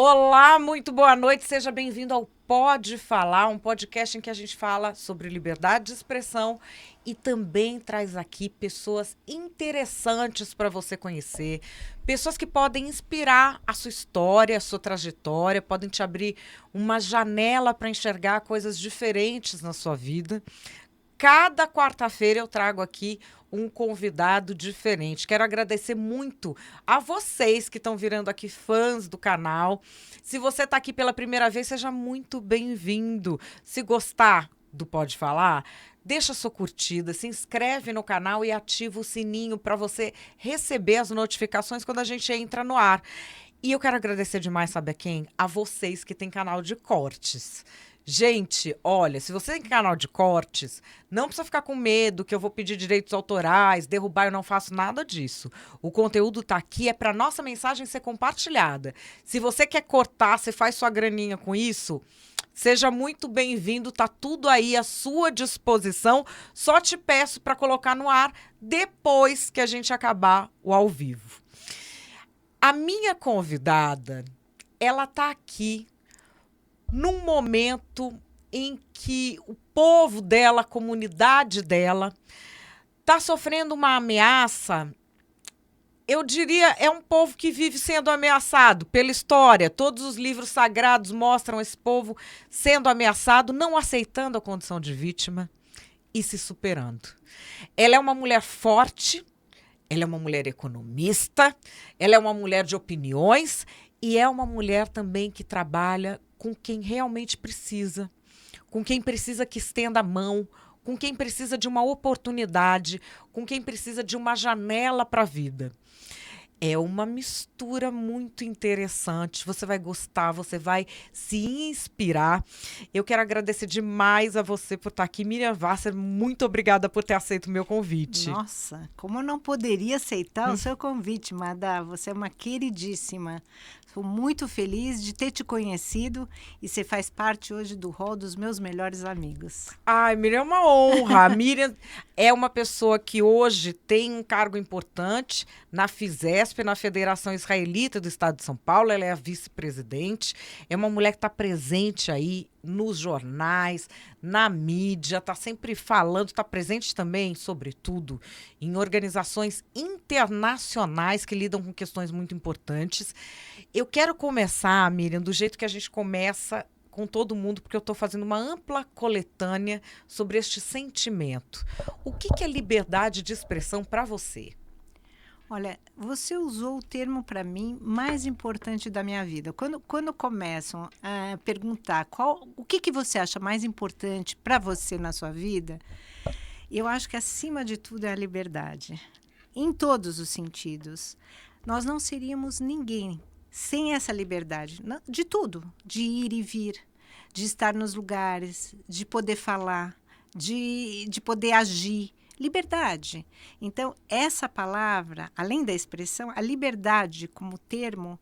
Olá, muito boa noite, seja bem-vindo ao Pode Falar, um podcast em que a gente fala sobre liberdade de expressão e também traz aqui pessoas interessantes para você conhecer, pessoas que podem inspirar a sua história, a sua trajetória, podem te abrir uma janela para enxergar coisas diferentes na sua vida. Cada quarta-feira eu trago aqui um convidado diferente. Quero agradecer muito a vocês que estão virando aqui fãs do canal. Se você está aqui pela primeira vez, seja muito bem-vindo. Se gostar do Pode Falar, deixa sua curtida, se inscreve no canal e ativa o sininho para você receber as notificações quando a gente entra no ar. E eu quero agradecer demais, sabe a quem? A vocês que têm canal de cortes. Gente, olha, se você tem canal de cortes, não precisa ficar com medo que eu vou pedir direitos autorais, derrubar, eu não faço nada disso. O conteúdo tá aqui, é para nossa mensagem ser compartilhada. Se você quer cortar, você faz sua graninha com isso, seja muito bem-vindo, tá tudo aí à sua disposição. Só te peço para colocar no ar depois que a gente acabar o ao vivo. A minha convidada, ela tá aqui num momento em que o povo dela, a comunidade dela, está sofrendo uma ameaça. Eu diria, é um povo que vive sendo ameaçado pela história. Todos os livros sagrados mostram esse povo sendo ameaçado, não aceitando a condição de vítima e se superando. Ela é uma mulher forte, ela é uma mulher economista, ela é uma mulher de opiniões e é uma mulher também que trabalha com quem realmente precisa, com quem precisa que estenda a mão, com quem precisa de uma oportunidade, com quem precisa de uma janela para a vida. É uma mistura muito interessante. Você vai gostar, você vai se inspirar. Eu quero agradecer demais a você por estar aqui. Miriam Wasser, muito obrigada por ter aceito o meu convite. Nossa, como eu não poderia aceitar o seu convite, Madá? Você é uma queridíssima. Estou muito feliz de ter te conhecido e você faz parte hoje do rol dos meus melhores amigos. Ai, Miriam, é uma honra. A Miriam é uma pessoa que hoje tem um cargo importante na FISESP, na Federação Israelita do Estado de São Paulo. Ela é a vice-presidente. É uma mulher que está presente aí nos jornais, na mídia, está sempre falando, está presente também, sobretudo, em organizações internacionais que lidam com questões muito importantes. Eu quero começar, Miriam, do jeito que a gente começa com todo mundo, porque eu estou fazendo uma ampla coletânea sobre este sentimento. O que é liberdade de expressão para você? Olha, você usou o termo para mim mais importante da minha vida. Quando começam a perguntar o que você acha mais importante para você na sua vida, eu acho que acima de tudo é a liberdade. Em todos os sentidos. Nós não seríamos ninguém sem essa liberdade. De tudo. De ir e vir, de estar nos lugares, de poder falar, de poder agir. Liberdade. Então, essa palavra, além da expressão, a liberdade como termo,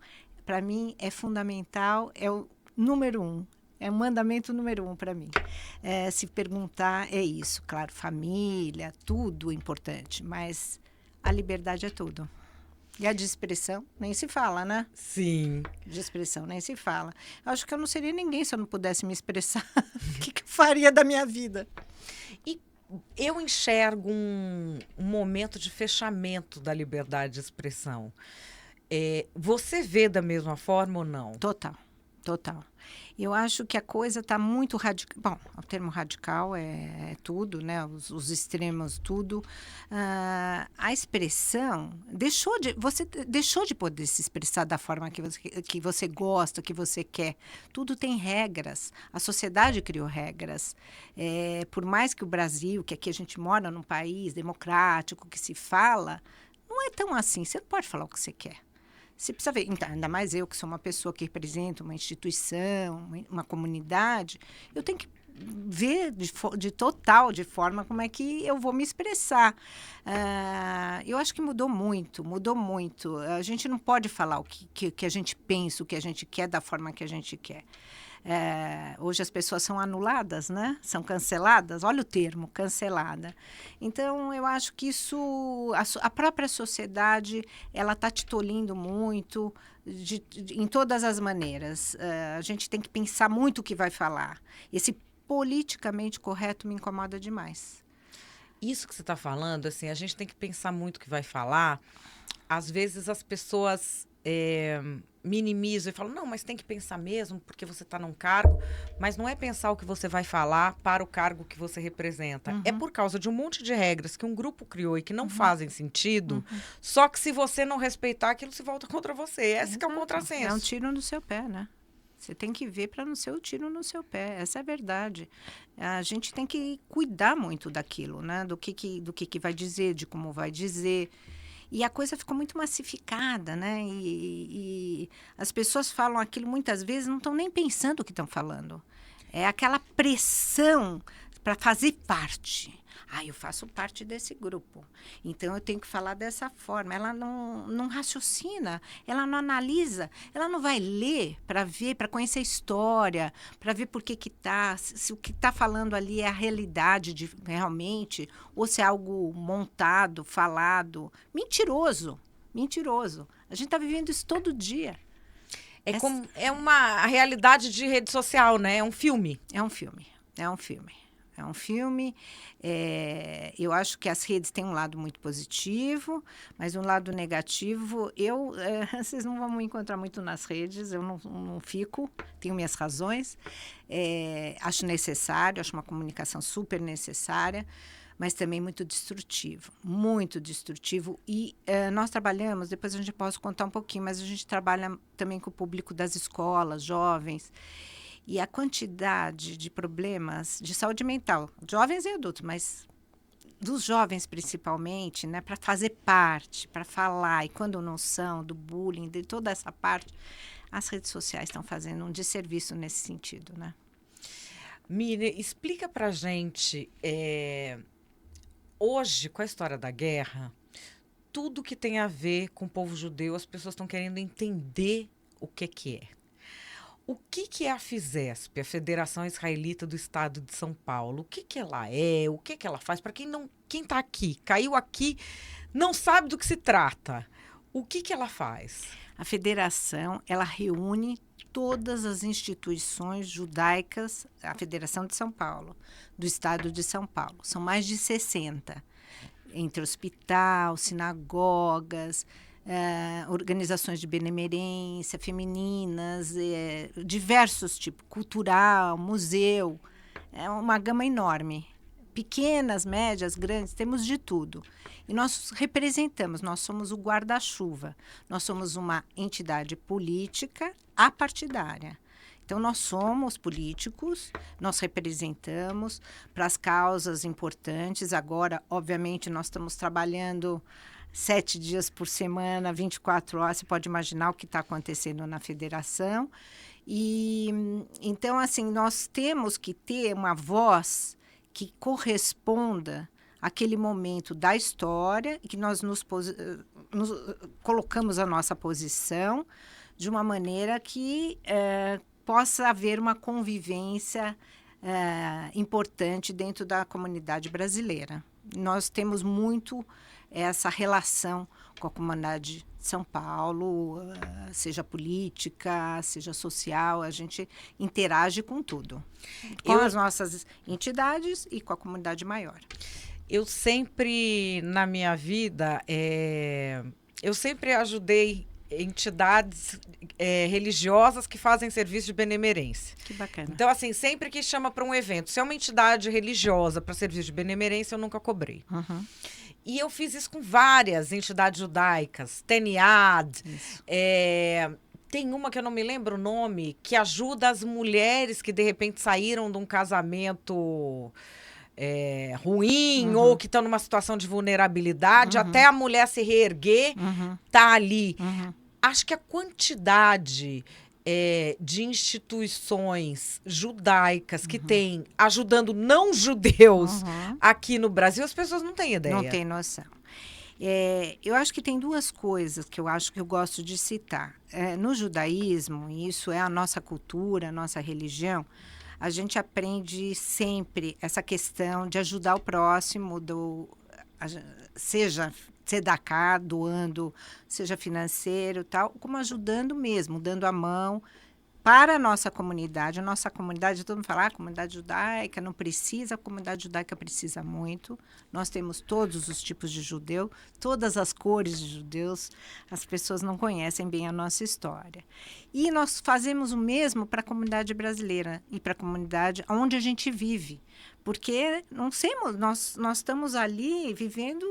para mim, é fundamental, é o número 1. É o mandamento número 1 para mim. Se perguntar, é isso. Claro, família, tudo é importante, mas a liberdade é tudo. E a de expressão, nem se fala, né? Sim. De expressão, nem se fala. Eu acho que eu não seria ninguém se eu não pudesse me expressar. O que eu faria da minha vida? E eu enxergo um momento de fechamento da liberdade de expressão. Você vê da mesma forma ou não? Total. Eu acho que a coisa está muito radical. Bom, o termo radical é tudo, né? Os extremos, tudo. A expressão você deixou de poder se expressar da forma que você gosta, que você quer. Tudo tem regras. A sociedade criou regras. Por mais que o Brasil, que aqui a gente mora num país democrático, que se fala, não é tão assim. Você não pode falar o que você quer. Você precisa ver, então, ainda mais eu, que sou uma pessoa que representa uma instituição, uma comunidade, eu tenho que ver de forma como é que eu vou me expressar. Eu acho que mudou muito. A gente não pode falar o que a gente pensa, o que a gente quer, da forma que a gente quer. Hoje as pessoas são anuladas, né? São canceladas. Olha o termo, cancelada. Então, eu acho que isso... A própria sociedade, ela está te tolhindo muito em todas as maneiras. A gente tem que pensar muito o que vai falar. Esse politicamente correto me incomoda demais. Isso que você está falando, assim, a gente tem que pensar muito o que vai falar. Às vezes as pessoas minimizam e falam, não, mas tem que pensar mesmo, porque você está num cargo. Mas não é pensar o que você vai falar para o cargo que você representa. É por causa de um monte de regras que um grupo criou e que não fazem sentido. Só que se você não respeitar, aquilo se volta contra você. Esse que é o contrassenso. É um tiro no seu pé, né? Você tem que ver para não ser o tiro no seu pé. Essa é a verdade. A gente tem que cuidar muito daquilo, né? Do que vai dizer, de como vai dizer. E a coisa ficou muito massificada, né? E as pessoas falam aquilo muitas vezes, não estão nem pensando o que estão falando. É aquela pressão para fazer parte. Eu faço parte desse grupo, então eu tenho que falar dessa forma. Ela não raciocina, ela não analisa, ela não vai ler para ver, para conhecer a história, para ver por que está, se o que está falando ali é a realidade realmente, ou se é algo montado, falado. Mentiroso. A gente está vivendo isso todo dia. É uma realidade de rede social, né? É um filme. É um filme. Eu acho que as redes têm um lado muito positivo, mas um lado negativo, vocês não vão me encontrar muito nas redes, eu não fico, tenho minhas razões, acho necessário, acho uma comunicação super necessária, mas também muito destrutivo, e nós trabalhamos, depois a gente pode contar um pouquinho, mas a gente trabalha também com o público das escolas, jovens. E a quantidade de problemas de saúde mental, jovens e adultos, mas dos jovens principalmente, né, para fazer parte, para falar, e quando não são, do bullying, de toda essa parte, as redes sociais estão fazendo um desserviço nesse sentido, né? Miriam, explica pra gente, hoje, com a história da guerra, tudo que tem a ver com o povo judeu, as pessoas estão querendo entender o que é. O que é a FISESP, a Federação Israelita do Estado de São Paulo? O que ela é? O que ela faz? Para quem está aqui, caiu aqui, não sabe do que se trata. O que ela faz? A federação, ela reúne todas as instituições judaicas, a Federação de São Paulo, do Estado de São Paulo. São mais de 60, entre hospital, sinagogas, organizações de benemerência, femininas, diversos tipos, cultural, museu. É uma gama enorme. Pequenas, médias, grandes, temos de tudo. E nós representamos, nós somos o guarda-chuva. Nós somos uma entidade política apartidária. Então, nós somos políticos, nós representamos para as causas importantes. Agora, obviamente, nós estamos trabalhando 7 dias por semana, 24 horas, você pode imaginar o que está acontecendo na federação. E, então, assim, nós temos que ter uma voz que corresponda àquele momento da história e que nós nos colocamos a nossa posição de uma maneira que possa haver uma convivência importante dentro da comunidade brasileira. Nós temos muito essa relação com a comunidade de São Paulo, seja política, seja social, a gente interage com tudo, com as nossas entidades e com a comunidade maior. Eu sempre, na minha vida, eu sempre ajudei entidades religiosas que fazem serviço de benemerência. Que bacana. Então, assim, sempre que chama para um evento, se é uma entidade religiosa para serviço de benemerência, eu nunca cobrei. Uhum. E eu fiz isso com várias entidades judaicas, Teniad, tem uma que eu não me lembro o nome, que ajuda as mulheres que de repente saíram de um casamento ruim, ou que estão numa situação de vulnerabilidade, até a mulher se reerguer, tá ali. Acho que a quantidade de instituições judaicas que tem ajudando não judeus aqui no Brasil, as pessoas não têm ideia. Não têm noção. Eu acho que tem duas coisas que eu gosto de citar. No judaísmo, e isso é a nossa cultura, a nossa religião, a gente aprende sempre essa questão de ajudar o próximo, seja tzedakah, doando, seja financeiro, tal, como ajudando mesmo, dando a mão para a nossa comunidade. A nossa comunidade, todo mundo fala, a comunidade judaica não precisa, a comunidade judaica precisa muito. Nós temos todos os tipos de judeu, todas as cores de judeus. As pessoas não conhecem bem a nossa história. E nós fazemos o mesmo para a comunidade brasileira e para a comunidade onde a gente vive. Porque nós estamos ali vivendo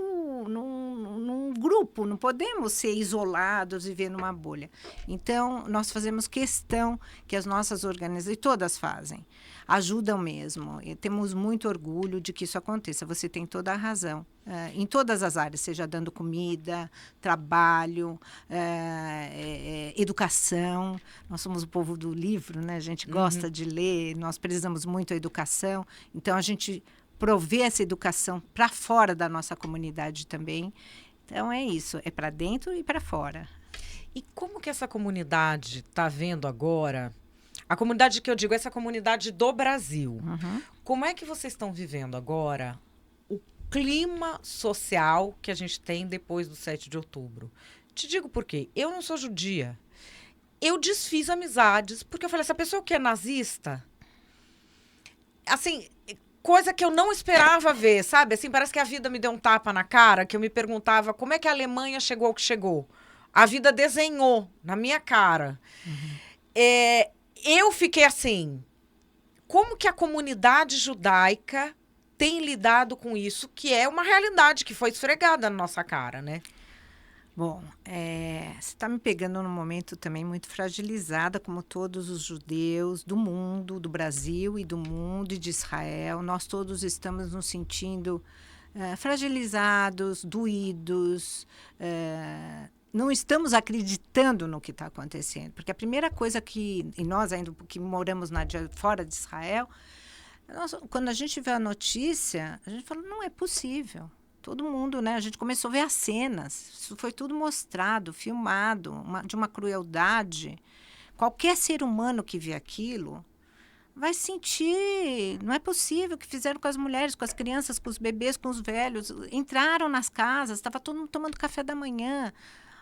num grupo, não podemos ser isolados, viver numa bolha. Então, nós fazemos questão que as nossas organizações, e todas fazem, ajudam mesmo. E temos muito orgulho de que isso aconteça. Você tem toda a razão. Em todas as áreas, seja dando comida, trabalho, educação. Nós somos o povo do livro, né? A gente gosta de ler, nós precisamos muito da educação. Então, a gente provê essa educação para fora da nossa comunidade também. Então, é isso. É para dentro e para fora. E como que essa comunidade está vendo agora? A comunidade que eu digo, essa comunidade do Brasil. Como é que vocês estão vivendo agora o clima social que a gente tem depois do 7 de outubro? Te digo por quê. Eu não sou judia. Eu desfiz amizades, porque eu falei, essa pessoa que é nazista, assim, coisa que eu não esperava ver, sabe? Assim, parece que a vida me deu um tapa na cara, que eu me perguntava como é que a Alemanha chegou ao que chegou. A vida desenhou na minha cara. Eu fiquei assim, como que a comunidade judaica tem lidado com isso, que é uma realidade que foi esfregada na nossa cara, né? Bom, você está me pegando num momento também muito fragilizada, como todos os judeus do mundo, do Brasil e do mundo e de Israel. Nós todos estamos nos sentindo fragilizados, doídos, não estamos acreditando no que está acontecendo. Porque a primeira coisa e nós ainda que moramos fora de Israel, quando a gente vê a notícia, a gente fala, não é possível. Todo mundo, né? A gente começou a ver as cenas. Isso foi tudo mostrado, filmado, de uma crueldade. Qualquer ser humano que vê aquilo vai sentir... Não é possível o que fizeram com as mulheres, com as crianças, com os bebês, com os velhos. Entraram nas casas, estava todo mundo tomando café da manhã.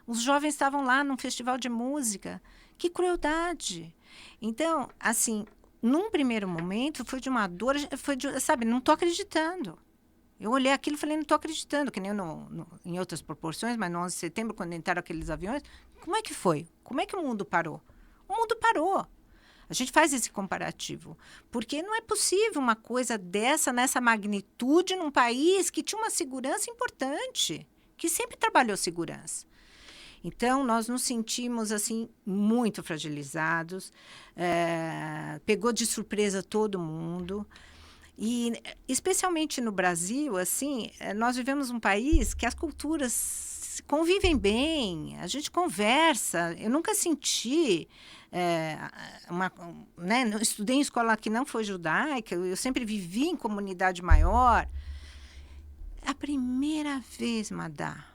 Os jovens estavam lá num festival de música. Que crueldade! Então, assim, num primeiro momento, foi de uma dor... sabe, não estou acreditando. Eu olhei aquilo e falei, não estou acreditando, que nem em outras proporções, mas no 11 de setembro, quando entraram aqueles aviões, como é que foi? Como é que o mundo parou? O mundo parou. A gente faz esse comparativo, porque não é possível uma coisa nessa magnitude, num país que tinha uma segurança importante, que sempre trabalhou segurança. Então, nós nos sentimos, assim, muito fragilizados, pegou de surpresa todo mundo. E, especialmente no Brasil, assim, nós vivemos um país que as culturas convivem bem, a gente conversa. Eu nunca senti, né, eu estudei em escola que não foi judaica, eu sempre vivi em comunidade maior. É a primeira vez, Madá,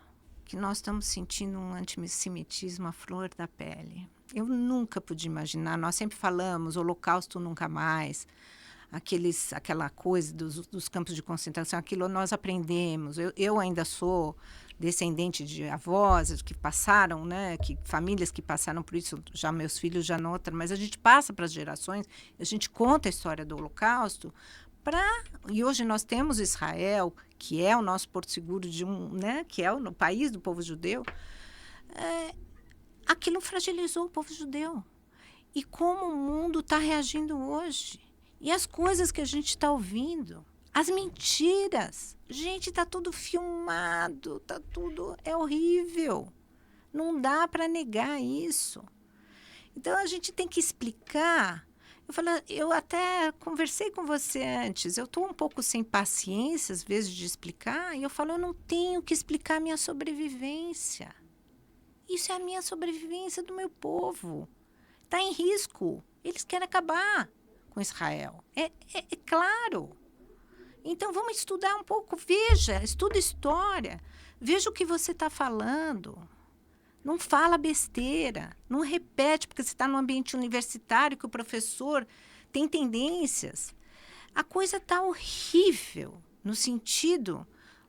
que nós estamos sentindo um antissemitismo à flor da pele. Eu nunca pude imaginar, nós sempre falamos, Holocausto nunca mais... aquela coisa dos campos de concentração, aquilo nós aprendemos. Eu ainda sou descendente de avós que passaram, né, famílias que passaram por isso, já meus filhos já não outra, mas a gente passa para as gerações, a gente conta a história do Holocausto, e hoje nós temos Israel, que é o nosso porto seguro né, que é o país do povo judeu. Aquilo fragilizou o povo judeu. E como o mundo está reagindo hoje? E as coisas que a gente está ouvindo, as mentiras. Gente, está tudo filmado, é horrível. Não dá para negar isso. Então, a gente tem que explicar. Eu até conversei com você antes, eu estou um pouco sem paciência, às vezes, de explicar, e eu falo, eu não tenho que explicar a minha sobrevivência. Isso é a minha sobrevivência do meu povo. Está em risco. Eles querem acabar com Israel. É claro. Então, vamos estudar um pouco. Estuda história. Veja o que você está falando. Não fala besteira. Não repete, porque você está num ambiente universitário que o professor tem tendências. A coisa está horrível, no sentido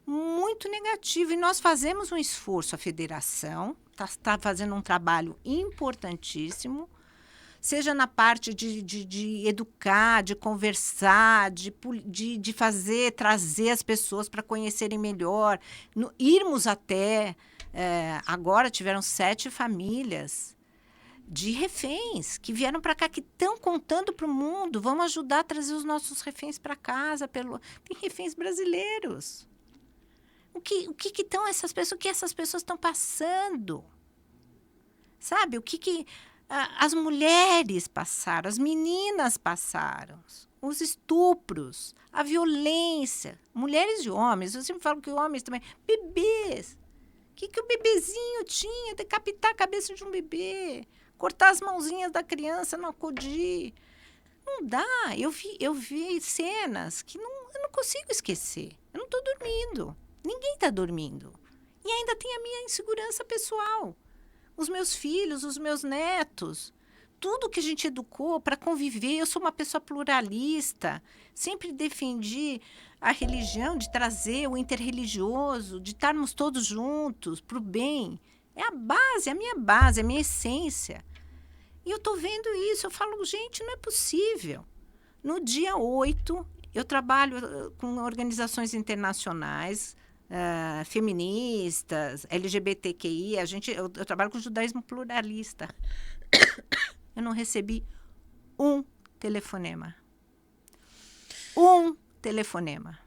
muito negativo. E nós fazemos um esforço, a federação está fazendo um trabalho importantíssimo, seja na parte de educar, de conversar, de fazer, trazer as pessoas para conhecerem melhor, irmos até... agora tiveram 7 famílias de reféns que vieram para cá, que estão contando para o mundo, vamos ajudar a trazer os nossos reféns para casa. Tem reféns brasileiros. O que estão essas pessoas? O que essas pessoas estão passando? Sabe? O que as mulheres passaram, as meninas passaram, os estupros, a violência, mulheres e homens. Eu sempre falo que homens também, bebês. O que o bebezinho tinha? Decapitar a cabeça de um bebê, cortar as mãozinhas da criança, não acudir. Não dá. Eu vi cenas que eu não consigo esquecer. Eu não estou dormindo. Ninguém está dormindo. E ainda tem a minha insegurança pessoal. Os meus filhos, os meus netos, tudo que a gente educou para conviver. Eu sou uma pessoa pluralista, sempre defendi a religião, de trazer o interreligioso, de estarmos todos juntos para o bem. É a base, a minha essência. E eu estou vendo isso, eu falo, gente, não é possível. No dia 8, eu trabalho com organizações internacionais, feministas, LGBTQI, eu trabalho com judaísmo pluralista. Eu não recebi um telefonema. Um telefonema.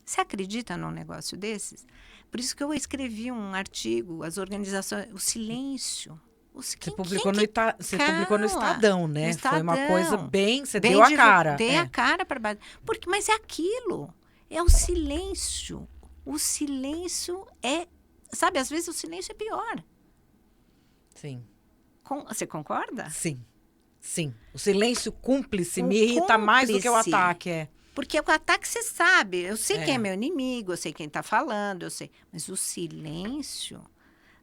Você acredita num negócio desses? Por isso que eu escrevi um artigo, as organizações, o silêncio. Você publicou no Estadão, né? No Estadão. Foi uma coisa bem... Você deu a cara. Dei a cara para baixo. Mas é aquilo. É o silêncio. O silêncio é... Sabe, às vezes o silêncio é pior. Sim. Você concorda? Sim. Sim. O silêncio cúmplice me irrita mais do que o ataque. Porque o ataque você sabe. Eu sei quem é meu inimigo, eu sei quem está falando, eu sei. Mas o silêncio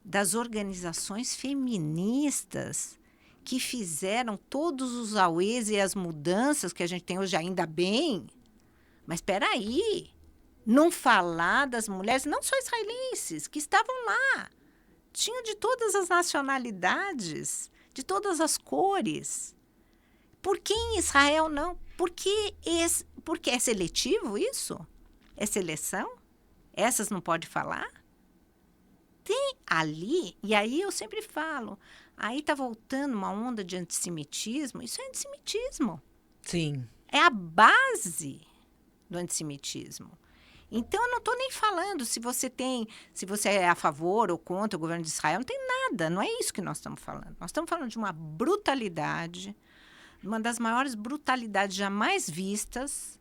das organizações feministas que fizeram todos os auês e as mudanças que a gente tem hoje, ainda bem. Mas espera aí, não falar das mulheres, não só israelenses, que estavam lá. Tinha de todas as nacionalidades, de todas as cores. Por que em Israel não? Porque é seletivo isso? É seleção? Essas não pode falar? Tem ali, e aí eu sempre falo, aí está voltando uma onda de antissemitismo. Isso é antissemitismo. Sim. É a base do antissemitismo. Então, eu não estou nem falando se você é a favor ou contra o governo de Israel. Não tem nada, não é isso que nós estamos falando. Nós estamos falando de uma brutalidade, uma das maiores brutalidades jamais vistas,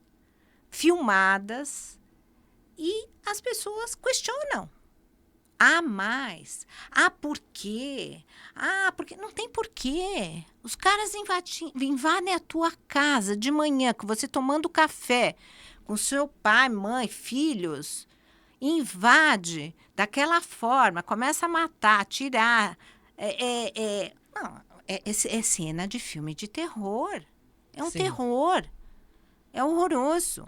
filmadas, e as pessoas questionam. Mais. Por quê? Porque não tem porquê. Os caras invadem a tua casa de manhã, com você tomando café, com seu pai, mãe, filhos, invade daquela forma, começa a matar, atirar. É cena de filme de terror. É um terror. É horroroso.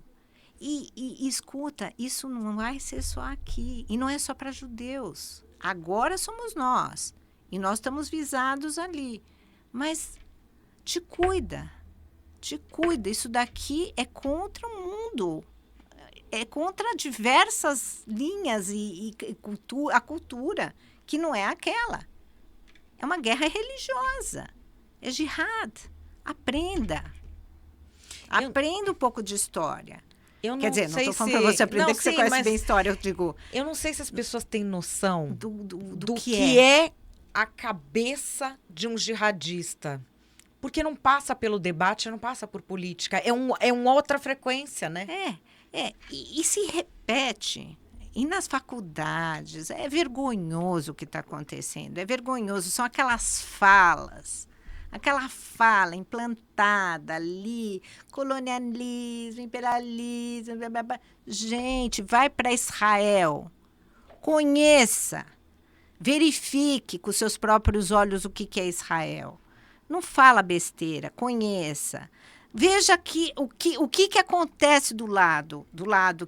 E escuta, isso não vai ser só aqui. E não é só para judeus. Agora somos nós. E nós estamos visados ali. Mas te cuida. Te cuida. Isso daqui é contra o mundo. É contra diversas linhas e a cultura, que não é aquela. É uma guerra religiosa. É jihad. Aprenda. Aprenda um pouco de história. Quer dizer, não estou falando para você aprender que você conhece bem história, eu digo... Eu não sei se as pessoas têm noção do que é a cabeça de um jihadista. Porque não passa pelo debate, não passa por política. É uma outra frequência, né? E se repete. E nas faculdades, é vergonhoso o que está acontecendo. É vergonhoso. São aquelas falas... Aquela fala implantada ali, colonialismo, imperialismo, blá, blá, blá. Gente, vai para Israel, conheça, verifique com seus próprios olhos o que é Israel. Não fala besteira, conheça. Veja o que acontece do lado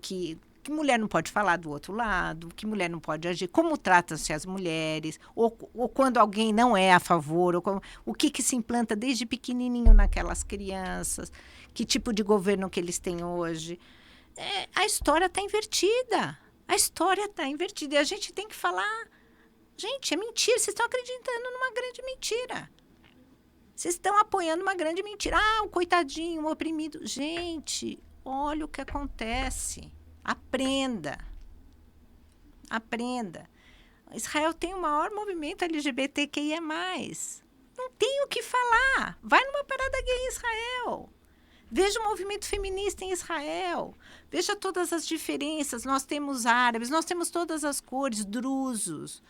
que que mulher não pode falar do outro lado, que mulher não pode agir, como tratam-se as mulheres, ou quando alguém não é a favor, o que se implanta desde pequenininho naquelas crianças, que tipo de governo que eles têm hoje. A história está invertida. A história está invertida. E a gente tem que falar, gente, é mentira, vocês estão acreditando numa grande mentira. Vocês estão apoiando uma grande mentira. O coitadinho, o oprimido. Gente, olha o que acontece. Aprenda. Aprenda. Israel tem o maior movimento LGBTQIA+. Não tem o que falar. Vai numa parada gay em Israel. Veja o movimento feminista em Israel. Veja todas as diferenças. Nós temos árabes, nós temos todas as cores, drusos,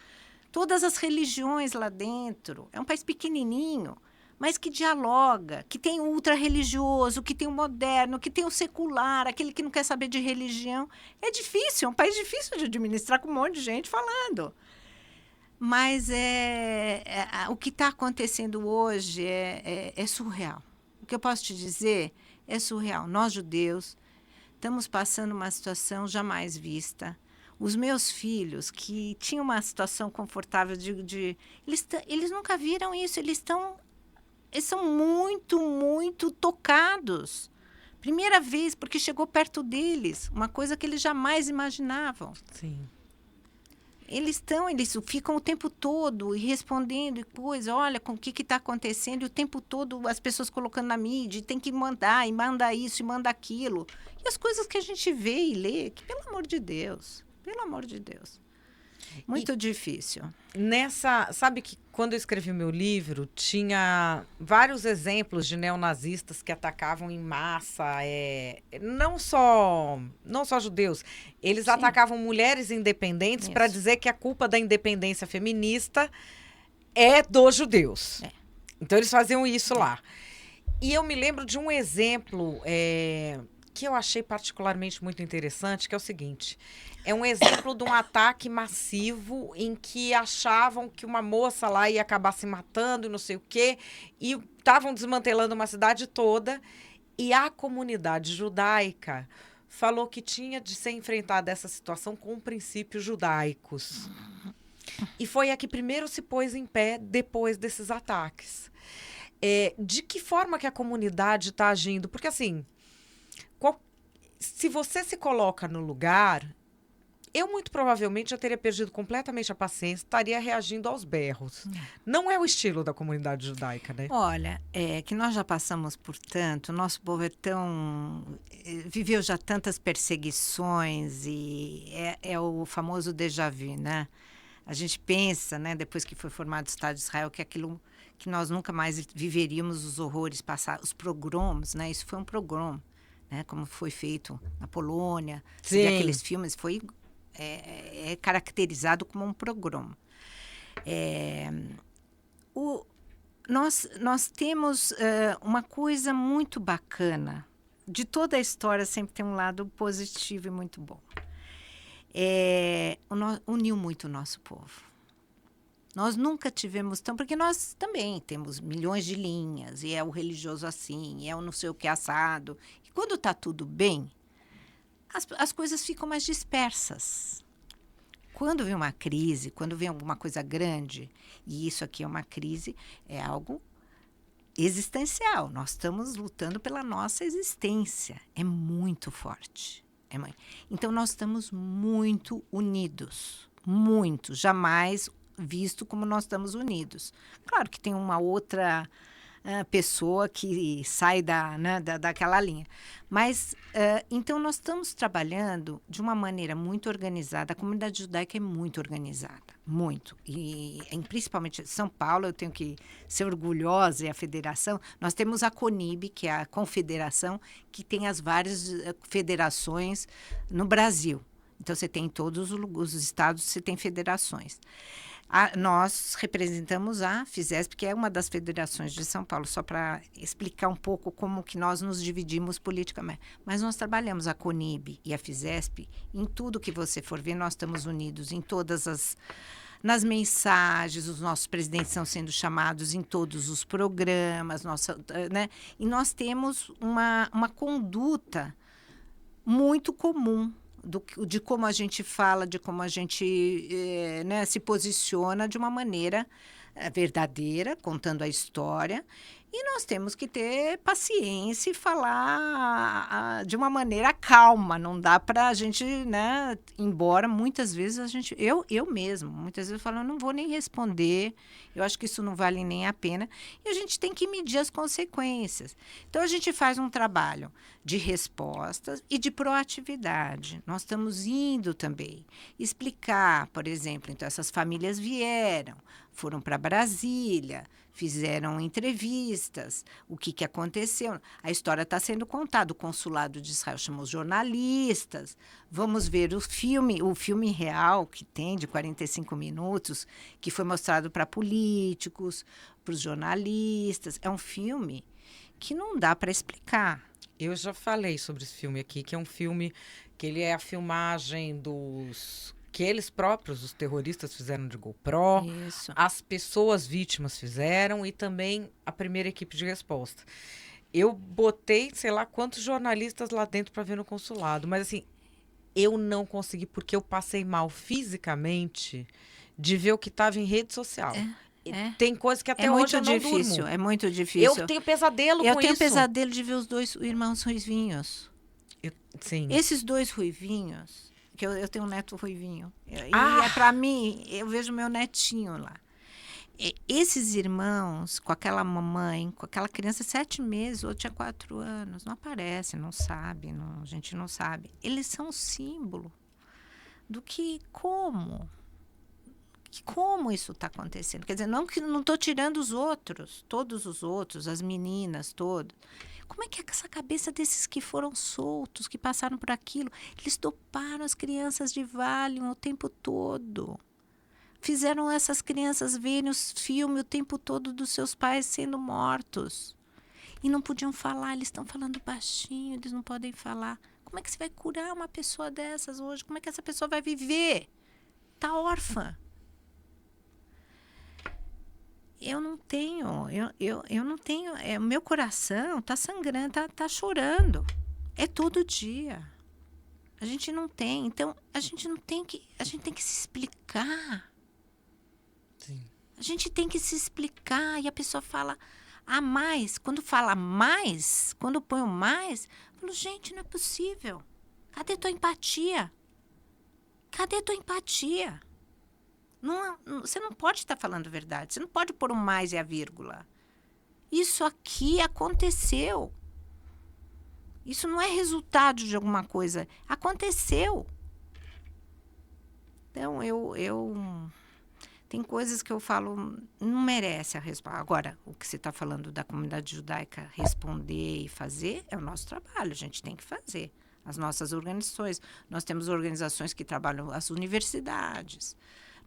todas as religiões lá dentro. É um país pequenininho, mas que dialoga, que tem o ultra-religioso, que tem o moderno, que tem o secular, aquele que não quer saber de religião. É difícil, é um país difícil de administrar, com um monte de gente falando. Mas o que está acontecendo hoje é surreal. O que eu posso te dizer é surreal. Nós, judeus, estamos passando uma situação jamais vista. Os meus filhos, que tinham uma situação confortável eles nunca viram isso, eles são muito, muito tocados. Primeira vez, porque chegou perto deles, uma coisa que eles jamais imaginavam. Sim. Eles ficam o tempo todo respondendo e coisa, olha, com o que está acontecendo, e o tempo todo as pessoas colocando na mídia, e tem que mandar, e manda isso, e manda aquilo. E as coisas que a gente vê e lê, que pelo amor de Deus, muito difícil. Sabe que quando eu escrevi o meu livro, tinha vários exemplos de neonazistas que atacavam em massa, não só judeus, eles atacavam mulheres independentes para dizer que a culpa da independência feminista é dos judeus. Então, eles faziam isso lá. E eu me lembro de um exemplo que eu achei particularmente muito interessante, que é o seguinte: é um exemplo de um ataque massivo em que achavam que uma moça lá ia acabar se matando e não sei o quê, e estavam desmantelando uma cidade toda, e a comunidade judaica falou que tinha de ser enfrentada essa situação com princípios judaicos. E foi a que primeiro se pôs em pé depois desses ataques. De que forma que a comunidade está agindo? Porque, assim, se você se coloca no lugar, eu muito provavelmente já teria perdido completamente a paciência, estaria reagindo aos berros. Não é o estilo da comunidade judaica, né? Olha, que nós já passamos por tanto, nosso povo viveu já tantas perseguições, e é o famoso déjà vu, né? A gente pensa, né, depois que foi formado o Estado de Israel, que aquilo que nós nunca mais viveríamos os horrores, os pogroms, né? Isso foi um pogrom, né? Como foi feito na Polônia. Você vê aqueles filmes, foi caracterizado como um pogrom. Nós temos uma coisa muito bacana. De toda a história sempre tem um lado positivo e muito bom. Uniu muito o nosso povo. Nós nunca tivemos porque nós também temos milhões de linhas, e é o religioso assim, e é o não sei o que assado. E quando está tudo bem, as coisas ficam mais dispersas. Quando vem uma crise, quando vem alguma coisa grande, e isso aqui é uma crise, é algo existencial. Nós estamos lutando pela nossa existência. É muito forte. Então, nós estamos muito unidos. Muito. Jamais visto como nós estamos unidos. Claro que tem uma outra pessoa que sai daquela linha. Mas, então, nós estamos trabalhando de uma maneira muito organizada. A comunidade judaica é muito organizada, muito. E principalmente em São Paulo, eu tenho que ser orgulhosa, e a federação. Nós temos a CONIB, que é a confederação, que tem as várias federações no Brasil. Então, você tem em todos os estados, você tem federações. Nós representamos a FISESP, que é uma das federações de São Paulo, só para explicar um pouco como que nós nos dividimos politicamente. Mas nós trabalhamos a CONIB e a FISESP, em tudo que você for ver, nós estamos unidos em todas nas mensagens, os nossos presidentes estão sendo chamados em todos os programas, né? E nós temos uma conduta muito comum. de como a gente fala, de como a gente né, se posiciona de uma maneira verdadeira, contando a história. E nós temos que ter paciência e falar de uma maneira calma. Não dá para a gente, né? Embora muitas vezes a gente. Eu mesmo, muitas vezes eu falo, eu não vou nem responder, eu acho que isso não vale nem a pena. E a gente tem que medir as consequências. Então a gente faz um trabalho de respostas e de proatividade. Nós estamos indo também explicar, por exemplo, então essas famílias vieram, foram para Brasília, fizeram entrevistas, o que aconteceu. A história está sendo contada. O consulado de Israel chamou os jornalistas. Vamos ver o filme real que tem, de 45 minutos, que foi mostrado para políticos, para os jornalistas. É um filme que não dá para explicar. Eu já falei sobre esse filme aqui, que é um filme que ele é a filmagem que eles próprios, os terroristas, fizeram de GoPro, Isso. as pessoas vítimas fizeram e também a primeira equipe de resposta. Eu botei, sei lá, quantos jornalistas lá dentro para ver no consulado, mas assim, eu não consegui porque eu passei mal fisicamente de ver o que estava em rede social. Tem coisa que até hoje eu não durmo. É muito difícil. Eu tenho pesadelo com isso. Eu tenho pesadelo de ver os dois irmãos ruivinhos. Sim. Esses dois ruivinhos, que eu tenho um neto ruivinho. E para mim, eu vejo meu netinho lá. Esses irmãos, com aquela mamãe, com aquela criança de 7 meses, ou tinha 4 anos, não aparece, não sabe, a gente não sabe. Eles são um símbolo do que, como isso está acontecendo. Quer dizer, não estou tirando os outros, todos os outros, as meninas, todas. Como é que é essa cabeça desses que foram soltos, que passaram por aquilo? Eles doparam as crianças de Valium o tempo todo. Fizeram essas crianças verem os filmes o tempo todo dos seus pais sendo mortos. E não podiam falar, eles estão falando baixinho, eles não podem falar. Como é que você vai curar uma pessoa dessas hoje? Como é que essa pessoa vai viver? Está órfã. Eu não tenho, meu coração está sangrando, está chorando. É todo dia. A gente não tem, então a gente tem que se explicar. Sim. A gente tem que se explicar e a pessoa fala a mais. Quando fala mais, quando eu ponho mais, eu falo, gente, não é possível. Cadê tua empatia? Cadê tua empatia? Você não pode estar falando a verdade. Você não pode pôr um mais e a vírgula. Isso aqui aconteceu. Isso não é resultado de alguma coisa. Aconteceu. Então, tem coisas que eu falo, não merece a resposta. Agora, o que você está falando da comunidade judaica responder e fazer é o nosso trabalho. A gente tem que fazer. As nossas organizações. Nós temos organizações que trabalham as universidades.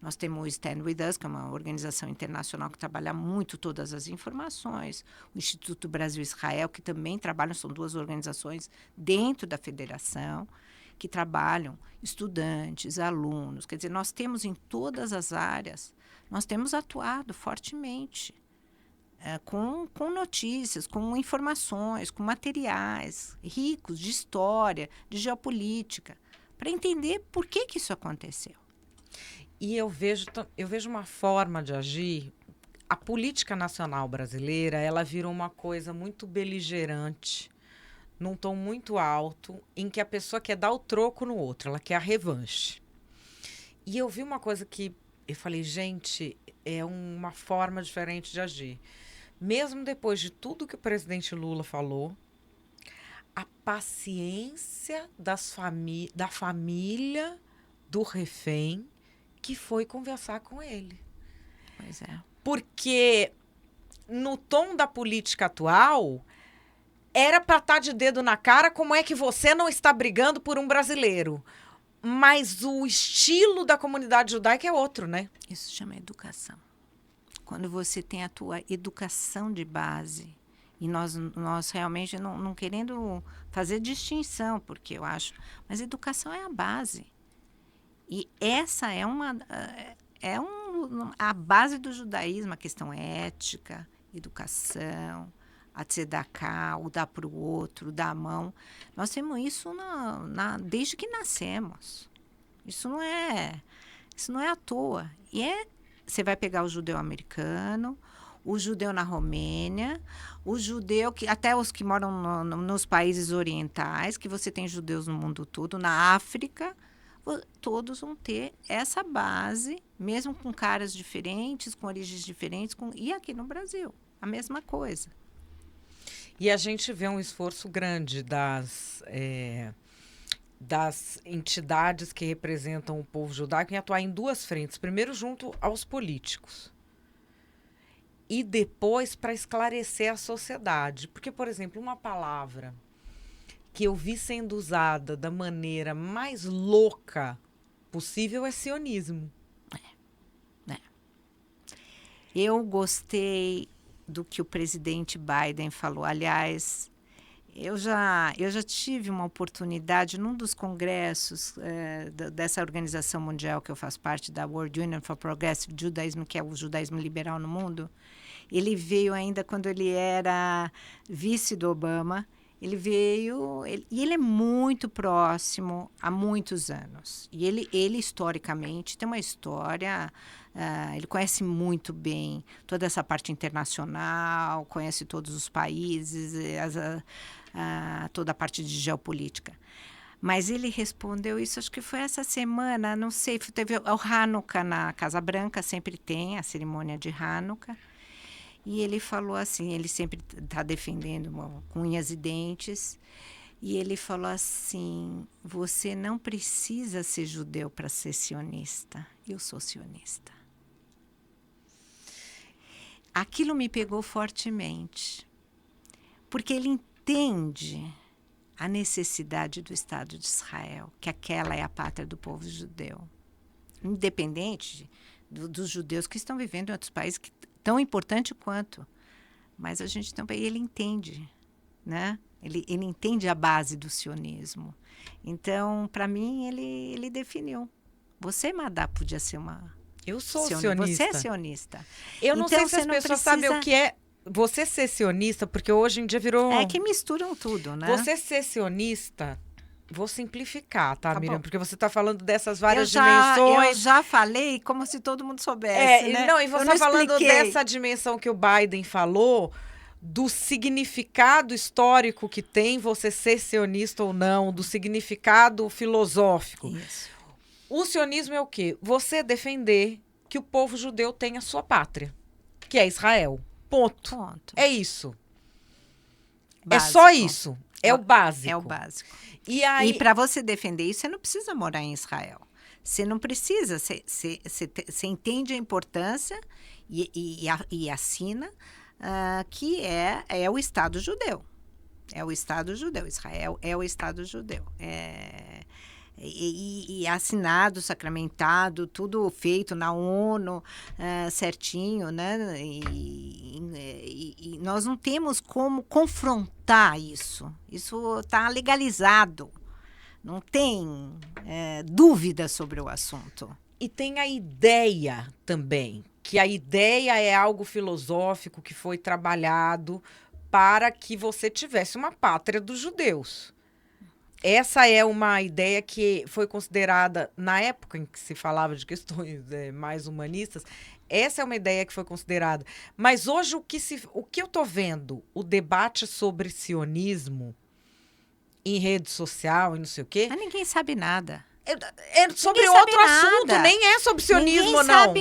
Nós temos o Stand With Us, que é uma organização internacional que trabalha muito todas as informações. O Instituto Brasil-Israel, que também trabalham, são 2 organizações dentro da federação, que trabalham estudantes, alunos. Quer dizer, nós temos em todas as áreas, nós temos atuado fortemente com notícias, com informações, com materiais ricos de história, de geopolítica, para entender por que isso aconteceu. E eu vejo uma forma de agir. A política nacional brasileira, ela virou uma coisa muito beligerante, num tom muito alto, em que a pessoa quer dar o troco no outro, ela quer a revanche. E eu vi uma coisa que eu falei, gente, é uma forma diferente de agir. Mesmo depois de tudo que o presidente Lula falou, a paciência da família do refém que foi conversar com ele. Pois é. Porque no tom da política atual, era para estar de dedo na cara como é que você não está brigando por um brasileiro. Mas o estilo da comunidade judaica é outro, né? Isso se chama educação. Quando você tem a tua educação de base, e nós realmente não querendo fazer distinção, porque eu acho, mas educação é a base. E essa é a base do judaísmo, a questão ética, educação, a tzedakah, o dar para o outro, dar a mão. Nós temos isso desde que nascemos. Isso não é à toa. Você vai pegar o judeu americano, o judeu na Romênia, o judeu, até os que moram nos países orientais, que você tem judeus no mundo todo, na África, todos vão ter essa base, mesmo com caras diferentes, com origens diferentes, e aqui no Brasil, a mesma coisa. E a gente vê um esforço grande das entidades que representam o povo judaico em atuar em duas frentes. Primeiro, junto aos políticos. E depois, para esclarecer a sociedade. Porque, por exemplo, uma palavra que eu vi sendo usada da maneira mais louca possível é sionismo. Eu gostei do que o presidente Biden falou. Aliás, eu já tive uma oportunidade num dos congressos dessa organização mundial que eu faço parte, da World Union for Progressive Judaism, que é o judaísmo liberal no mundo. Ele veio ainda quando ele era vice do Obama. Ele veio, e ele é muito próximo há muitos anos. E ele historicamente, tem uma história, ele conhece muito bem toda essa parte internacional, conhece todos os países, toda a parte de geopolítica. Mas ele respondeu isso, acho que foi essa semana, não sei, teve o Hanukkah na Casa Branca, sempre tem a cerimônia de Hanukkah. E ele falou assim, ele sempre está defendendo com unhas e dentes, e ele falou assim, você não precisa ser judeu para ser sionista, eu sou sionista. Aquilo me pegou fortemente, porque ele entende a necessidade do Estado de Israel, que aquela é a pátria do povo judeu. Independente dos judeus que estão vivendo em outros países, que tão importante quanto, mas a gente também, ele entende, né? Ele entende a base do sionismo. Então, para mim, ele definiu. Você, Madá, podia ser uma... Eu sou sionista. Você é sionista. Eu não então, sei se as pessoas sabem o que é você ser sionista, porque hoje em dia virou... É que misturam tudo, né? Você ser sionista... Vou simplificar, tá, Miriam? Bom. Porque você está falando dessas várias dimensões. Eu já falei como se todo mundo soubesse, né? Não, e você está falando dessa dimensão que o Biden falou, do significado histórico que tem você ser sionista ou não, do significado filosófico. Isso. O sionismo é o quê? Você defender que o povo judeu tenha sua pátria, que é Israel. Ponto. É isso. Básico. É só isso. É o básico. É o básico. E para você defender isso, você não precisa morar em Israel. Você não precisa. Você entende a importância e assina que é o Estado judeu. É o Estado judeu. Israel é o Estado judeu. E assinado, sacramentado, tudo feito na ONU, certinho, né? E nós não temos como confrontar isso. Isso está legalizado. Não tem dúvida sobre o assunto. E tem a ideia também, que a ideia é algo filosófico que foi trabalhado para que você tivesse uma pátria dos judeus. Essa é uma ideia que foi considerada, na época em que se falava de questões mais humanistas, essa é uma ideia que foi considerada. Mas hoje, o que eu estou vendo, o debate sobre sionismo em rede social e não sei o quê... Mas ninguém sabe nada. É sobre outro assunto, nem é sobre sionismo, não.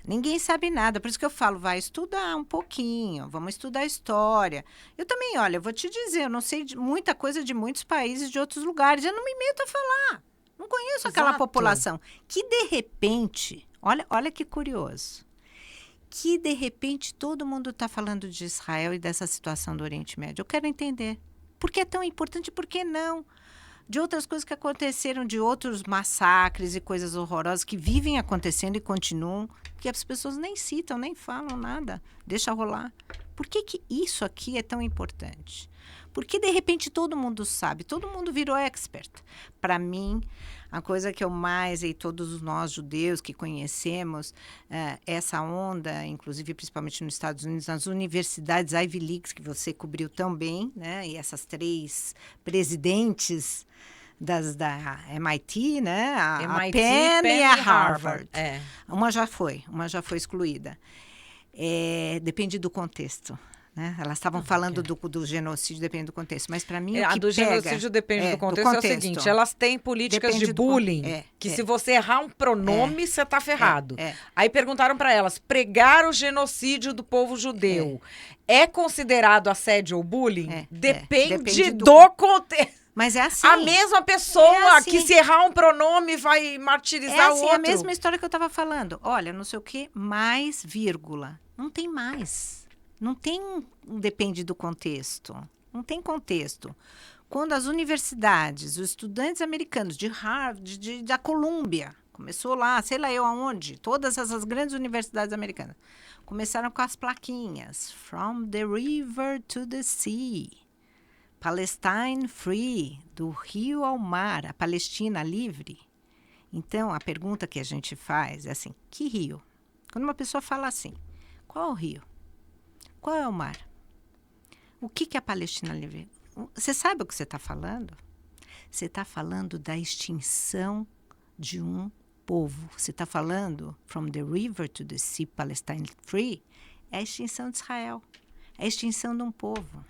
Ninguém sabe nada. Por isso que eu falo, vai estudar um pouquinho, vamos estudar história. Eu também, olha, eu vou te dizer, eu não sei muita coisa de muitos países, de outros lugares, eu não me meto a falar. Não conheço aquela população. Que, de repente, olha que curioso, que, de repente, todo mundo está falando de Israel e dessa situação do Oriente Médio. Eu quero entender. Por que é tão importante? Por que não? De outras coisas que aconteceram, de outros massacres e coisas horrorosas que vivem acontecendo e continuam, que as pessoas nem citam, nem falam nada. Deixa rolar. Por que isso aqui é tão importante? Porque, de repente, todo mundo sabe, todo mundo virou expert. Para mim, a coisa que eu mais, e todos nós judeus que conhecemos essa onda, inclusive principalmente nos Estados Unidos, nas universidades Ivy Leagues, que você cobriu tão bem, né? E essas 3 presidentes da MIT, né? A Penn e a Harvard. Uma já foi excluída. Depende do contexto. Né? Elas estavam falando do genocídio, depende do contexto. Mas, para mim, genocídio depende do contexto. É o seguinte, elas têm políticas de bullying, se você errar um pronome, você está ferrado. Aí perguntaram para elas, pregar o genocídio do povo judeu é considerado assédio ou bullying? Depende do contexto. Mas é assim. A mesma pessoa que se errar um pronome vai martirizar o outro. É a mesma história que eu estava falando. Olha, não sei o que, mais vírgula. Não tem mais. Não tem, depende do contexto. Não tem contexto. Quando as universidades, os estudantes americanos de Harvard, da Colômbia, começou lá, sei lá eu aonde, todas essas grandes universidades americanas, começaram com as plaquinhas. From the river to the sea. Palestine free, do rio ao mar, a Palestina livre. Então, a pergunta que a gente faz é assim, que rio? Quando uma pessoa fala assim, qual é o rio? Qual é o mar? O que é a Palestina livre? Você sabe o que você está falando? Você está falando da extinção de um povo. Você está falando, from the river to the sea, Palestine free, é a extinção de Israel. É a extinção de um povo.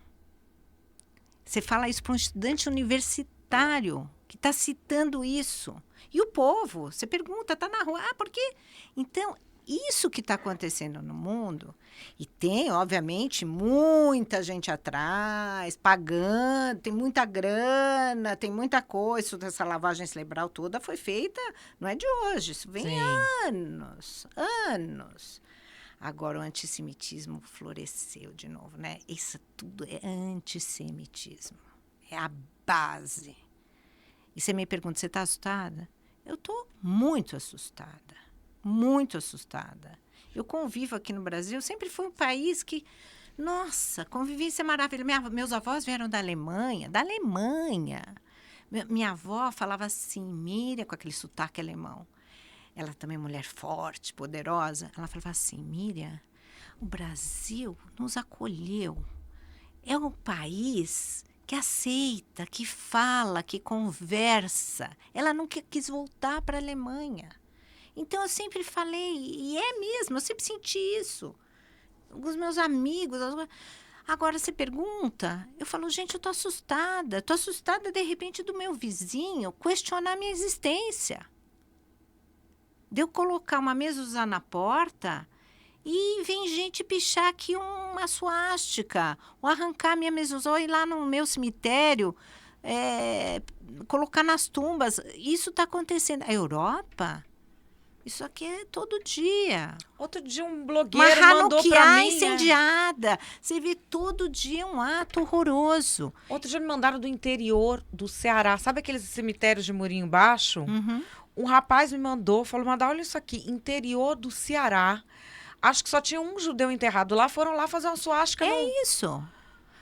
Você fala isso para um estudante universitário que está citando isso. E o povo, você pergunta, está na rua. Por quê? Então, isso que está acontecendo no mundo, e tem, obviamente, muita gente atrás, pagando, tem muita grana, tem muita coisa, essa lavagem cerebral toda foi feita, não é de hoje, isso vem anos. Agora o antissemitismo floresceu de novo, né? Isso tudo é antissemitismo, é a base. E você me pergunta, você está assustada? Eu estou muito assustada. Muito assustada. Eu convivo aqui no Brasil, sempre foi um país que, nossa, convivência maravilhosa. Meus avós vieram da Alemanha. Minha avó falava assim, Miriam, com aquele sotaque alemão. Ela também é mulher forte, poderosa. Ela falava assim, Miriam, o Brasil nos acolheu. É um país que aceita, que fala, que conversa. Ela nunca quis voltar para a Alemanha. Então, eu sempre falei, e é mesmo, eu sempre senti isso. Os meus amigos. Agora, você pergunta, eu falo, gente, eu estou assustada. Estou assustada, de repente, do meu vizinho questionar minha existência. De eu colocar uma mezuzá na porta e vem gente pichar aqui uma suástica, ou arrancar minha mezuzá, ou ir lá no meu cemitério, colocar nas tumbas. Isso está acontecendo. A Europa... Isso aqui é todo dia. Outro dia um blogueiro mandou para mim... incendiada. Você vê todo dia um ato horroroso. Outro dia me mandaram do interior do Ceará. Sabe aqueles cemitérios de murinho baixo? Uhum. Um rapaz me mandou, falou, olha isso aqui, interior do Ceará. Acho que só tinha um judeu enterrado lá, foram lá fazer uma suástica. Isso.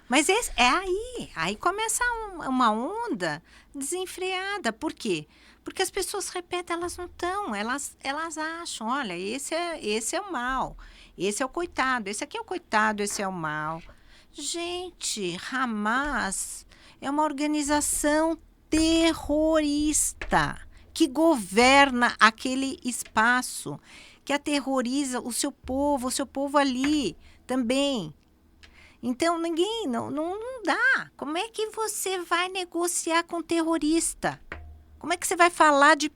Mas é aí. Aí começa uma onda desenfreada. Por quê? Porque as pessoas repetem, elas não estão, elas acham, olha, esse é o mal, esse é o coitado, esse aqui é o coitado, esse é o mal. Gente, Hamas é uma organização terrorista que governa aquele espaço, que aterroriza o seu povo ali também. Então, não dá. Como é que você vai negociar com terrorista? Como é que você vai falar de...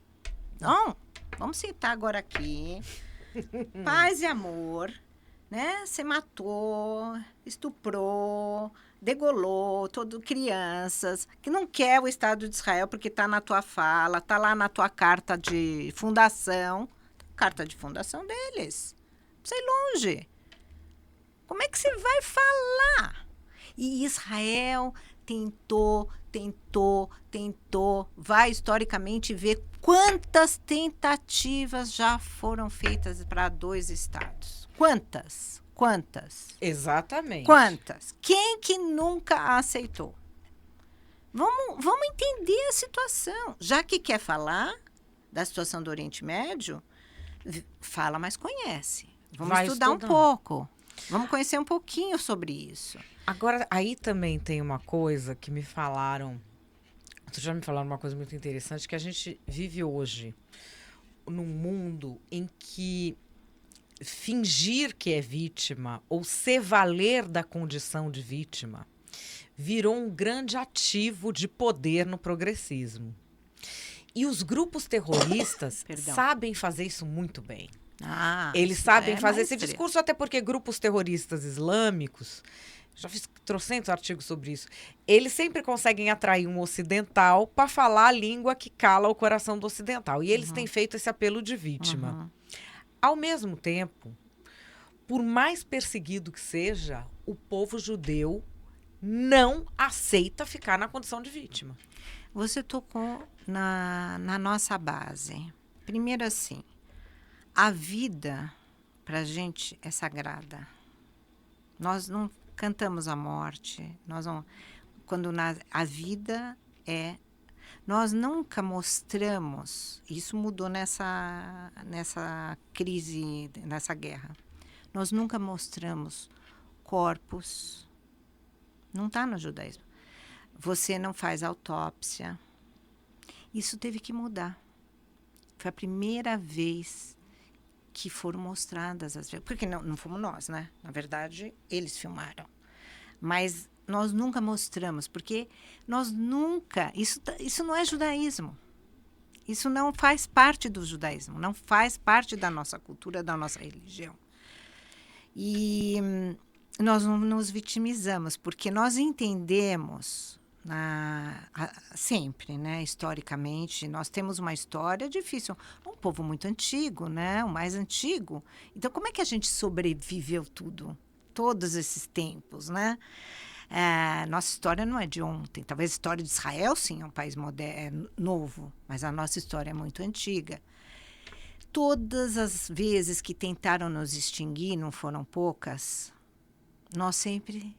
Não, vamos sentar agora aqui. Paz e amor, né? Você matou, estuprou, degolou, crianças, que não quer o Estado de Israel porque está na tua fala, está lá na tua carta de fundação. Carta de fundação deles. Não sei longe. Como é que você vai falar? E Israel tentou, vai historicamente ver quantas tentativas já foram feitas para 2 estados. Quantas? Quantas? Exatamente. Quantas? Quem que nunca aceitou? Vamos entender a situação. Já que quer falar da situação do Oriente Médio, fala, mas conhece. Vamos estudar um pouco. Vamos conhecer um pouquinho sobre isso. Agora, aí também tem uma coisa que me falaram. Vocês já me falaram uma coisa muito interessante, que a gente vive hoje num mundo em que fingir que é vítima ou se valer da condição de vítima virou um grande ativo de poder no progressismo. E os grupos terroristas sabem fazer isso muito bem. Eles sabem fazer esse discurso, até porque grupos terroristas islâmicos, já fiz trocentos artigos sobre isso, eles sempre conseguem atrair um ocidental para falar a língua que cala o coração do ocidental. E eles têm feito esse apelo de vítima. Ao mesmo tempo, por mais perseguido que seja, o povo judeu não aceita ficar na condição de vítima. Você tocou na nossa base. Primeiro assim, a vida pra gente é sagrada. Nós não cantamos a morte. A vida é... Nós nunca mostramos... Isso mudou nessa crise, nessa guerra. Nós nunca mostramos corpos. Não está no judaísmo. Você não faz autópsia. Isso teve que mudar. Foi a primeira vez que foram mostradas as... Porque não fomos nós, né? Na verdade, eles filmaram. Mas nós nunca mostramos, porque nós nunca... Isso não é judaísmo. Isso não faz parte do judaísmo. Não faz parte da nossa cultura, da nossa religião. E nós não nos vitimizamos, porque nós entendemos... sempre, né? Historicamente, nós temos uma história difícil. Um povo muito antigo, né? O mais antigo. Então, como é que a gente sobreviveu todos esses tempos, né? Nossa história não é de ontem. Talvez a história de Israel, sim, é um país moderno, novo, mas a nossa história é muito antiga. Todas as vezes que tentaram nos extinguir, não foram poucas, nós sempre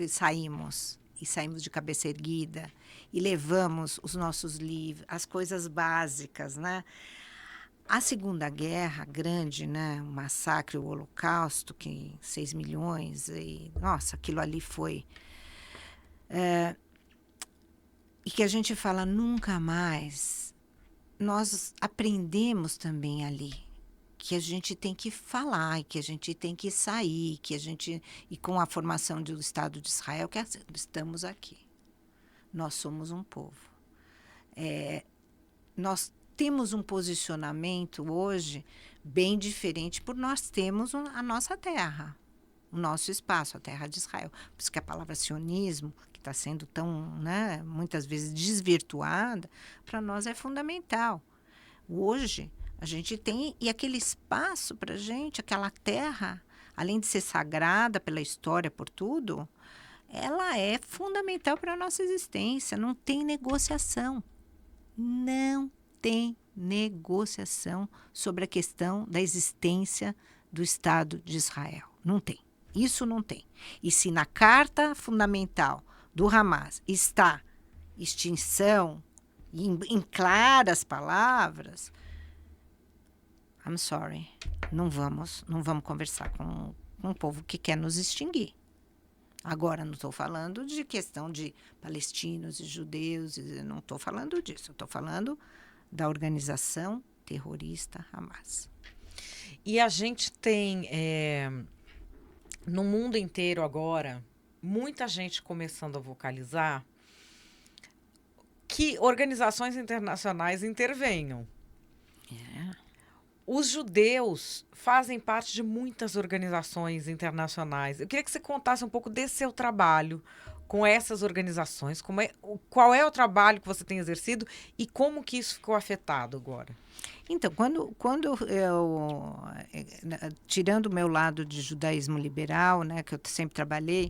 saímos. E saímos de cabeça erguida e levamos os nossos livros, as coisas básicas, né? A Segunda Guerra grande, né? O massacre, o Holocausto, que 6 milhões, e nossa, aquilo ali foi... e que a gente fala nunca mais. Nós aprendemos também ali que a gente tem que falar, que a gente tem que sair, e com a formação do Estado de Israel, que estamos aqui. Nós somos um povo. Nós temos um posicionamento hoje bem diferente, por nós temos a nossa terra, o nosso espaço, a terra de Israel. Por isso que a palavra sionismo, que está sendo tão, né, muitas vezes desvirtuada, para nós é fundamental. Hoje, a gente tem, e aquele espaço para a gente, aquela terra, além de ser sagrada pela história, por tudo, ela é fundamental para a nossa existência. Não tem negociação. Não tem negociação sobre a questão da existência do Estado de Israel. Não tem. Isso não tem. E se na Carta Fundamental do Hamas está extinção, em claras palavras... I'm sorry, não vamos conversar com um povo que quer nos extinguir. Agora, não estou falando de questão de palestinos e judeus, não estou falando disso. Estou falando da organização terrorista Hamas. E a gente tem, no mundo inteiro agora, muita gente começando a vocalizar que organizações internacionais intervenham. Os judeus fazem parte de muitas organizações internacionais. Eu queria que você contasse um pouco desse seu trabalho com essas organizações. Qual é o trabalho que você tem exercido e como que isso ficou afetado agora? Então, quando eu tirando o meu lado de judaísmo liberal, né, que eu sempre trabalhei,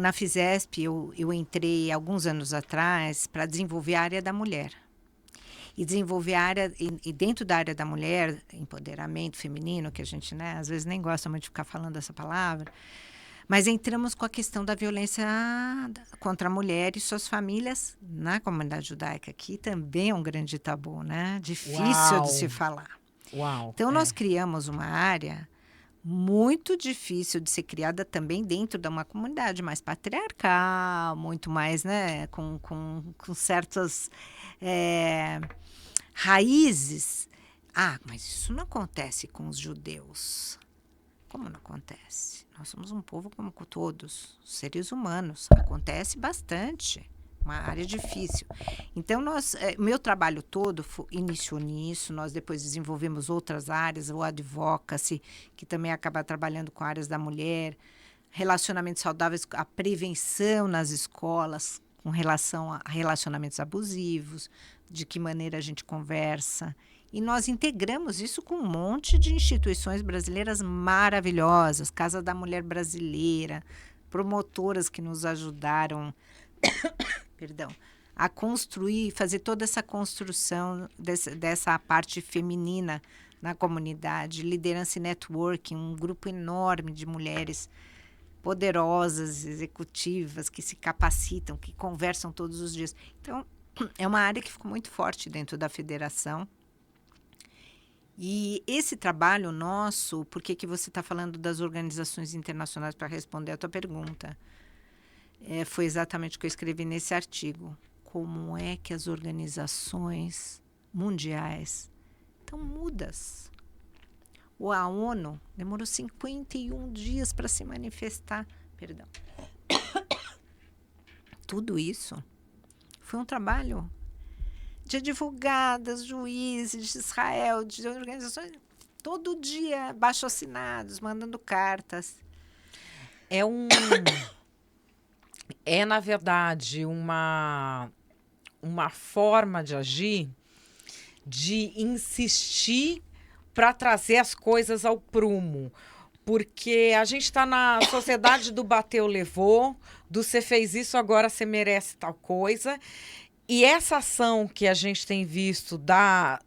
na FISESP, eu entrei alguns anos atrás para desenvolver a área da mulher. e desenvolver a área, e dentro da área da mulher, empoderamento feminino, que a gente, né, às vezes nem gosta muito de ficar falando essa palavra, mas entramos com a questão da violência contra a mulher e suas famílias na comunidade judaica, que também é um grande tabu, né? Difícil de se falar. Uau! Então, nós criamos uma área muito difícil de ser criada também dentro de uma comunidade mais patriarcal, muito mais, né, com certas raízes. Ah, mas isso não acontece com os judeus. Como não acontece? Nós somos um povo como todos, seres humanos. Acontece bastante. Uma área difícil. Então, meu trabalho todo iniciou nisso. Nós depois desenvolvemos outras áreas, o advocacy, que também acaba trabalhando com áreas da mulher, relacionamentos saudáveis, a prevenção nas escolas com relação a relacionamentos abusivos, de que maneira a gente conversa. E nós integramos isso com um monte de instituições brasileiras maravilhosas, Casa da Mulher Brasileira, promotoras que nos ajudaram a construir, fazer toda essa construção dessa parte feminina na comunidade, liderança e networking, um grupo enorme de mulheres poderosas, executivas, que se capacitam, que conversam todos os dias. Então, é uma área que ficou muito forte dentro da federação. E esse trabalho nosso, por que você está falando das organizações internacionais para responder a tua pergunta? Foi exatamente o que eu escrevi nesse artigo. Como é que as organizações mundiais estão mudas? A ONU demorou 51 dias para se manifestar. Perdão. Tudo isso foi um trabalho de advogadas, juízes de Israel, de organizações, todo dia abaixo-assinados, mandando cartas. É, na verdade, uma forma de agir, de insistir para trazer as coisas ao prumo. Porque a gente está na sociedade do bateu, levou, do você fez isso, agora você merece tal coisa. E essa ação que a gente tem visto da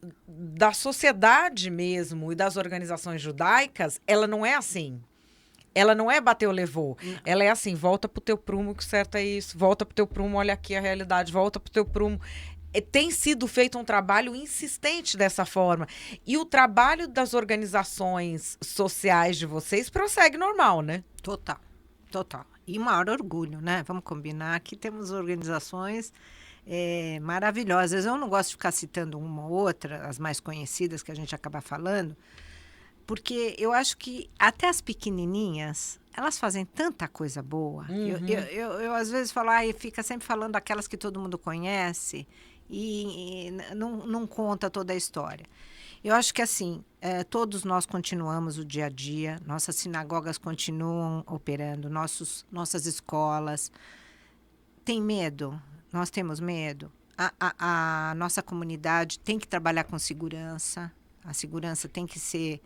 sociedade mesmo e das organizações judaicas, ela não é assim. Ela não é bateu, levou. Não. Ela é assim, volta pro teu prumo, que o certo é isso. Volta pro teu prumo, olha aqui a realidade. Volta pro teu prumo. Tem sido feito um trabalho insistente dessa forma. E o trabalho das organizações sociais de vocês prossegue normal, né? Total, total. E maior orgulho, né? Vamos combinar. Aqui temos organizações maravilhosas. Eu não gosto de ficar citando uma ou outra, as mais conhecidas que a gente acaba falando, porque eu acho que até as pequenininhas, elas fazem tanta coisa boa. Uhum. Eu às vezes falo, fica sempre falando aquelas que todo mundo conhece e não conta toda a história. Eu acho que assim, todos nós continuamos o dia a dia, nossas sinagogas continuam operando, nossas escolas. Tem medo? Nós temos medo. A nossa comunidade tem que trabalhar com segurança. A segurança tem que ser...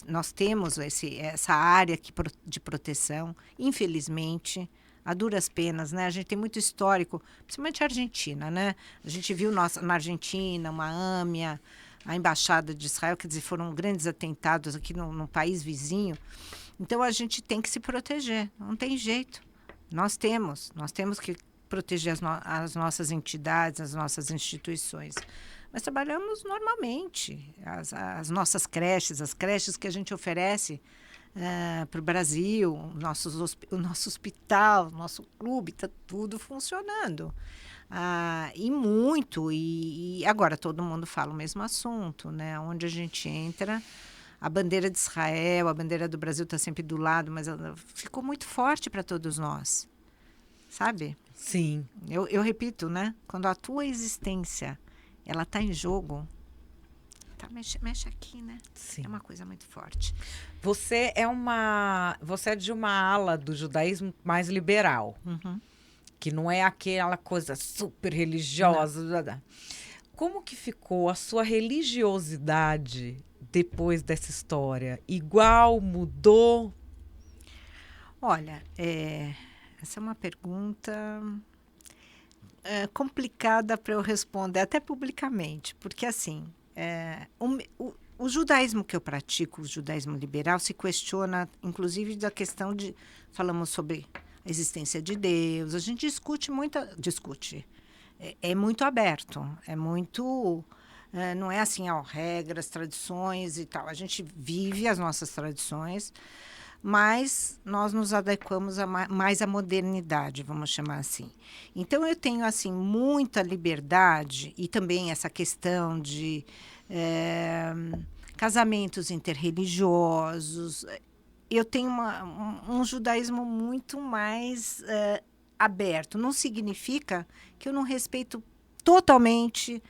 nós temos essa área de proteção, infelizmente, a duras penas, né? A gente tem muito histórico, principalmente a Argentina, né? A gente viu na Argentina, uma AMIA, a Embaixada de Israel, quer dizer, foram grandes atentados aqui no país vizinho. Então, a gente tem que se proteger, não tem jeito. Nós temos que proteger as nossas entidades, as nossas instituições. Mas trabalhamos normalmente. As nossas creches, as creches que a gente oferece para o Brasil, o nosso hospital, o nosso clube, está tudo funcionando. E muito. E agora todo mundo fala o mesmo assunto, né? Onde a gente entra, a bandeira de Israel, a bandeira do Brasil está sempre do lado, mas ela ficou muito forte para todos nós. Sabe? Sim. Eu repito, né? Quando a tua existência ela está em jogo, mexe aqui, né? Sim. É uma coisa muito forte. Você é de uma ala do judaísmo mais liberal, que não é aquela coisa super religiosa. Como que ficou a sua religiosidade depois dessa história? Igual, mudou? Olha, essa é uma pergunta complicada para eu responder, até publicamente, porque assim, o judaísmo que eu pratico, o judaísmo liberal, se questiona, inclusive, da questão de, falamos sobre a existência de Deus, a gente discute, é muito aberto, é muito, não é assim, regras, tradições e tal, a gente vive as nossas tradições, mas nós nos adequamos mais à modernidade, vamos chamar assim. Então, eu tenho assim muita liberdade e também essa questão de casamentos interreligiosos. Eu tenho um judaísmo muito mais aberto. Não significa que eu não respeito totalmente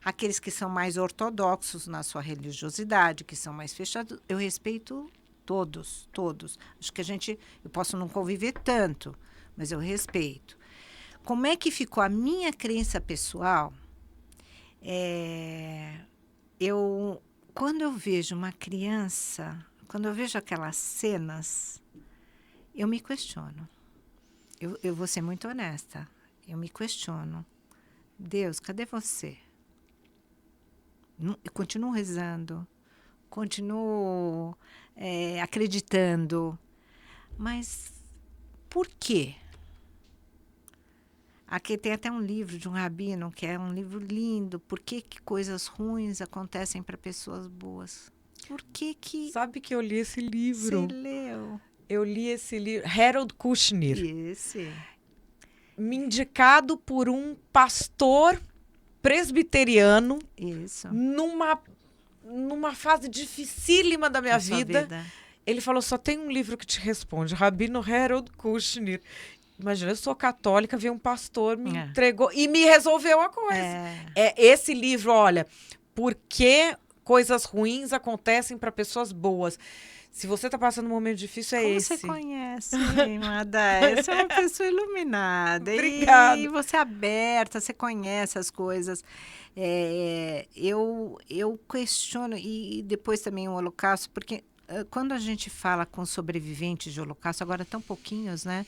aqueles que são mais ortodoxos na sua religiosidade, que são mais fechados. Eu respeito todos. Acho que eu posso não conviver tanto, mas eu respeito. Como é que ficou a minha crença pessoal? Quando eu vejo uma criança, quando eu vejo aquelas cenas, eu me questiono. Eu vou ser muito honesta. Eu me questiono. Deus, cadê você? Eu continuo rezando. Continuo acreditando. Mas por quê? Aqui tem até um livro de um rabino, que é um livro lindo. Por que coisas ruins acontecem para pessoas boas? Por que... Sabe que eu li esse livro? Você leu? Eu li esse livro, Harold Kushner. Esse. Me indicado por um pastor presbiteriano. Isso. Numa fase dificílíssima da minha vida. Ele falou, só tem um livro que te responde, Rabino Harold Kushner. Imagina, eu sou católica, veio um pastor, me entregou e me resolveu a coisa. Esse livro, olha, por que coisas ruins acontecem para pessoas boas? Se você está passando um momento difícil, Como esse. Você conhece, Mada? Você é uma pessoa iluminada. Obrigada. E você é aberta, você conhece as coisas. Eu questiono, e depois também o Holocausto, porque quando a gente fala com sobreviventes de Holocausto, agora tão pouquinhos, né?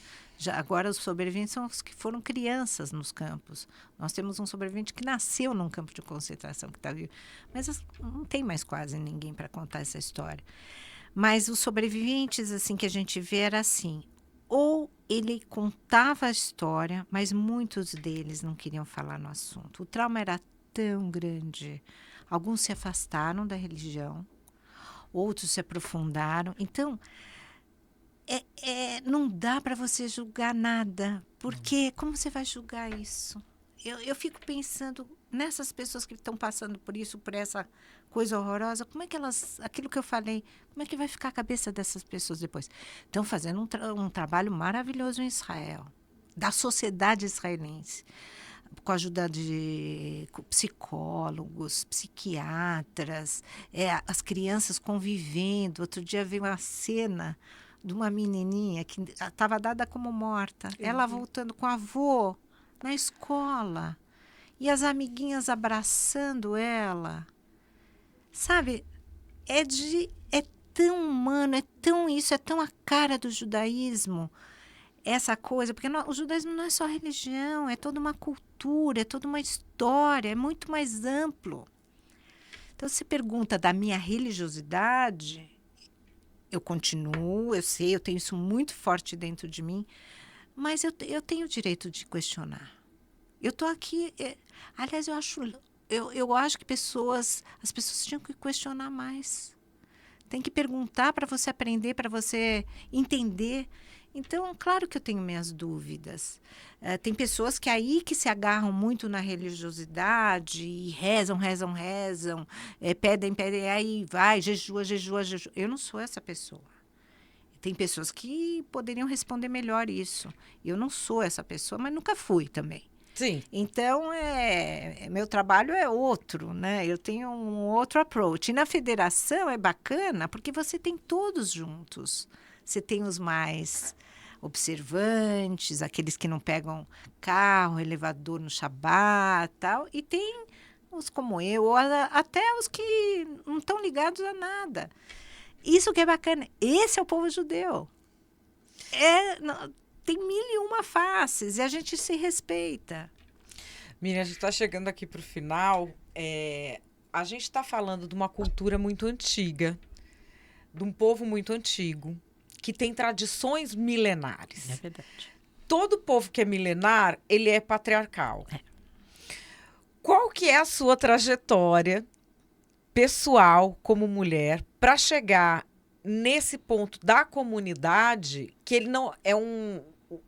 Agora os sobreviventes são os que foram crianças nos campos. Nós temos um sobrevivente que nasceu num campo de concentração, que está vivo. Mas não tem mais quase ninguém para contar essa história. Mas os sobreviventes assim que a gente vê era assim, ou ele contava a história, mas muitos deles não queriam falar no assunto. O trauma era tão grande. Alguns se afastaram da religião, outros se aprofundaram. Então, não dá para você julgar nada, porque como você vai julgar isso? Eu fico pensando nessas pessoas que estão passando por isso, por essa coisa horrorosa, como é que aquilo que eu falei, como é que vai ficar a cabeça dessas pessoas depois? Estão fazendo um trabalho maravilhoso em Israel, da sociedade israelense, com a ajuda de psicólogos, psiquiatras, as crianças convivendo. Outro dia veio uma cena de uma menininha que estava dada como morta, ela voltando com a avó na escola, e as amiguinhas abraçando ela. Sabe, é tão humano, isso é tão a cara do judaísmo, essa coisa, porque o judaísmo não é só religião, é toda uma cultura, é toda uma história, é muito mais amplo. Então, se pergunta da minha religiosidade, eu continuo, eu sei, eu tenho isso muito forte dentro de mim, mas eu tenho o direito de questionar. Eu estou aqui, aliás, eu acho que as pessoas tinham que questionar mais. Tem que perguntar para você aprender, para você entender. Então, claro que eu tenho minhas dúvidas. Tem pessoas que se agarram muito na religiosidade e rezam, pedem, aí vai, jejua. Eu não sou essa pessoa. Tem pessoas que poderiam responder melhor isso. Eu não sou essa pessoa, mas nunca fui também. Sim. Então, meu trabalho é outro, né? Eu tenho um outro approach. E na federação é bacana porque você tem todos juntos. Você tem os mais observantes, aqueles que não pegam carro, elevador no Shabat, tal, e tem os como eu, ou até os que não estão ligados a nada. Isso que é bacana. Esse é o povo judeu. Tem 1001 faces e a gente se respeita. Miriam, a gente está chegando aqui para o final. A gente está falando de uma cultura muito antiga, de um povo muito antigo, que tem tradições milenares. É verdade. Todo povo que é milenar, ele é patriarcal. Qual que é a sua trajetória pessoal como mulher para chegar nesse ponto da comunidade, que ele não é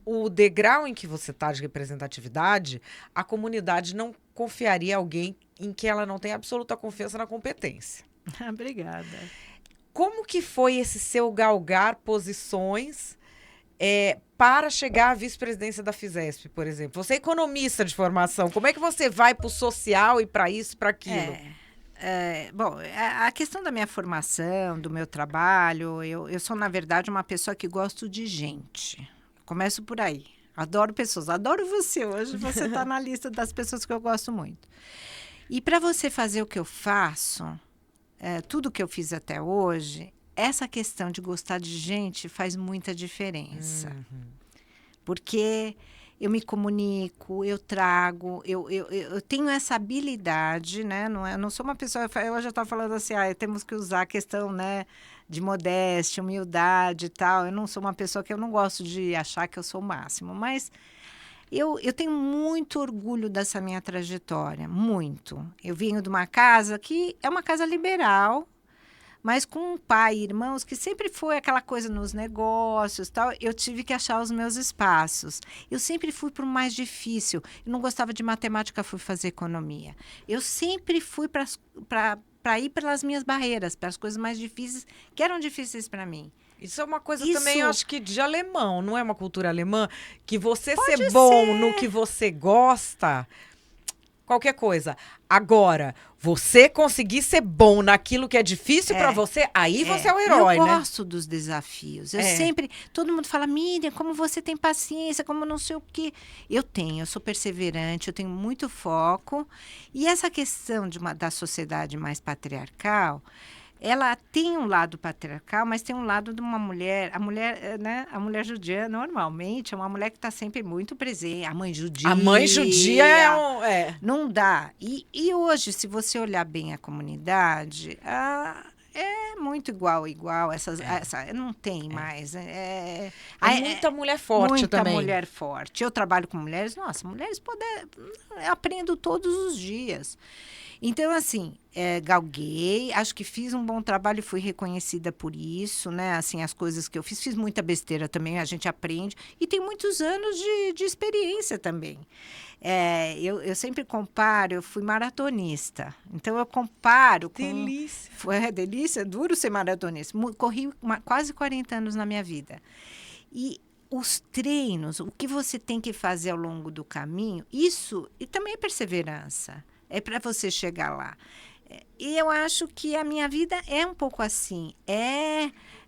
o degrau em que você está de representatividade, a comunidade não confiaria em alguém em que ela não tem absoluta confiança na competência. Obrigada. Como que foi esse seu galgar posições para chegar à vice-presidência da Fisesp, por exemplo? Você é economista de formação, como é que você vai para o social e para isso, para aquilo? Bom, a questão da minha formação, do meu trabalho, eu sou, na verdade, uma pessoa que gosto de gente. Começo por aí. Adoro pessoas. Adoro você. Hoje você está na lista das pessoas que eu gosto muito. E para você fazer o que eu faço, tudo que eu fiz até hoje, essa questão de gostar de gente faz muita diferença. Porque eu me comunico, eu trago, eu tenho essa habilidade, né? Eu não sou uma pessoa... Eu já estava falando assim, temos que usar a questão, né, de modéstia, humildade e tal. Eu não sou uma pessoa que eu não gosto de achar que eu sou o máximo, mas eu tenho muito orgulho dessa minha trajetória, muito. Eu venho de uma casa que é uma casa liberal, mas com um pai e irmãos que sempre foi aquela coisa nos negócios, tal, eu tive que achar os meus espaços. Eu sempre fui para o mais difícil. Eu não gostava de matemática, fui fazer economia. Eu sempre fui para ir pelas minhas barreiras, para as coisas mais difíceis, que eram difíceis para mim. Isso é uma coisa também, eu acho que de alemão, não é uma cultura alemã? Que você Pode ser bom ser. no que você gosta, qualquer coisa. Agora, você conseguir ser bom naquilo que é difícil pra você, aí você é o herói, eu né? Eu gosto dos desafios. Eu sempre... Todo mundo fala, Miriam, como você tem paciência, como não sei o quê. Eu sou perseverante, eu tenho muito foco. E essa questão da sociedade mais patriarcal... Ela tem um lado patriarcal, mas tem um lado de uma mulher. A mulher, né? A mulher judia, normalmente, é uma mulher que está sempre muito presente. A mãe judia. A mãe judia Não dá. E hoje, se você olhar bem a comunidade, é muito igual. Não tem mais. Muita mulher forte também. Muita mulher forte. Eu trabalho com mulheres. Nossa, mulheres eu aprendo todos os dias. Então, assim, galguei, acho que fiz um bom trabalho e fui reconhecida por isso, né? Assim, as coisas que eu fiz muita besteira também, a gente aprende. E tem muitos anos de experiência também. Eu sempre comparo, eu fui maratonista. Então, eu comparo com... Delícia. Delícia, é duro ser maratonista. Corri quase 40 anos na minha vida. E os treinos, o que você tem que fazer ao longo do caminho, isso, e também é perseverança. É para você chegar lá. E eu acho que a minha vida é um pouco assim.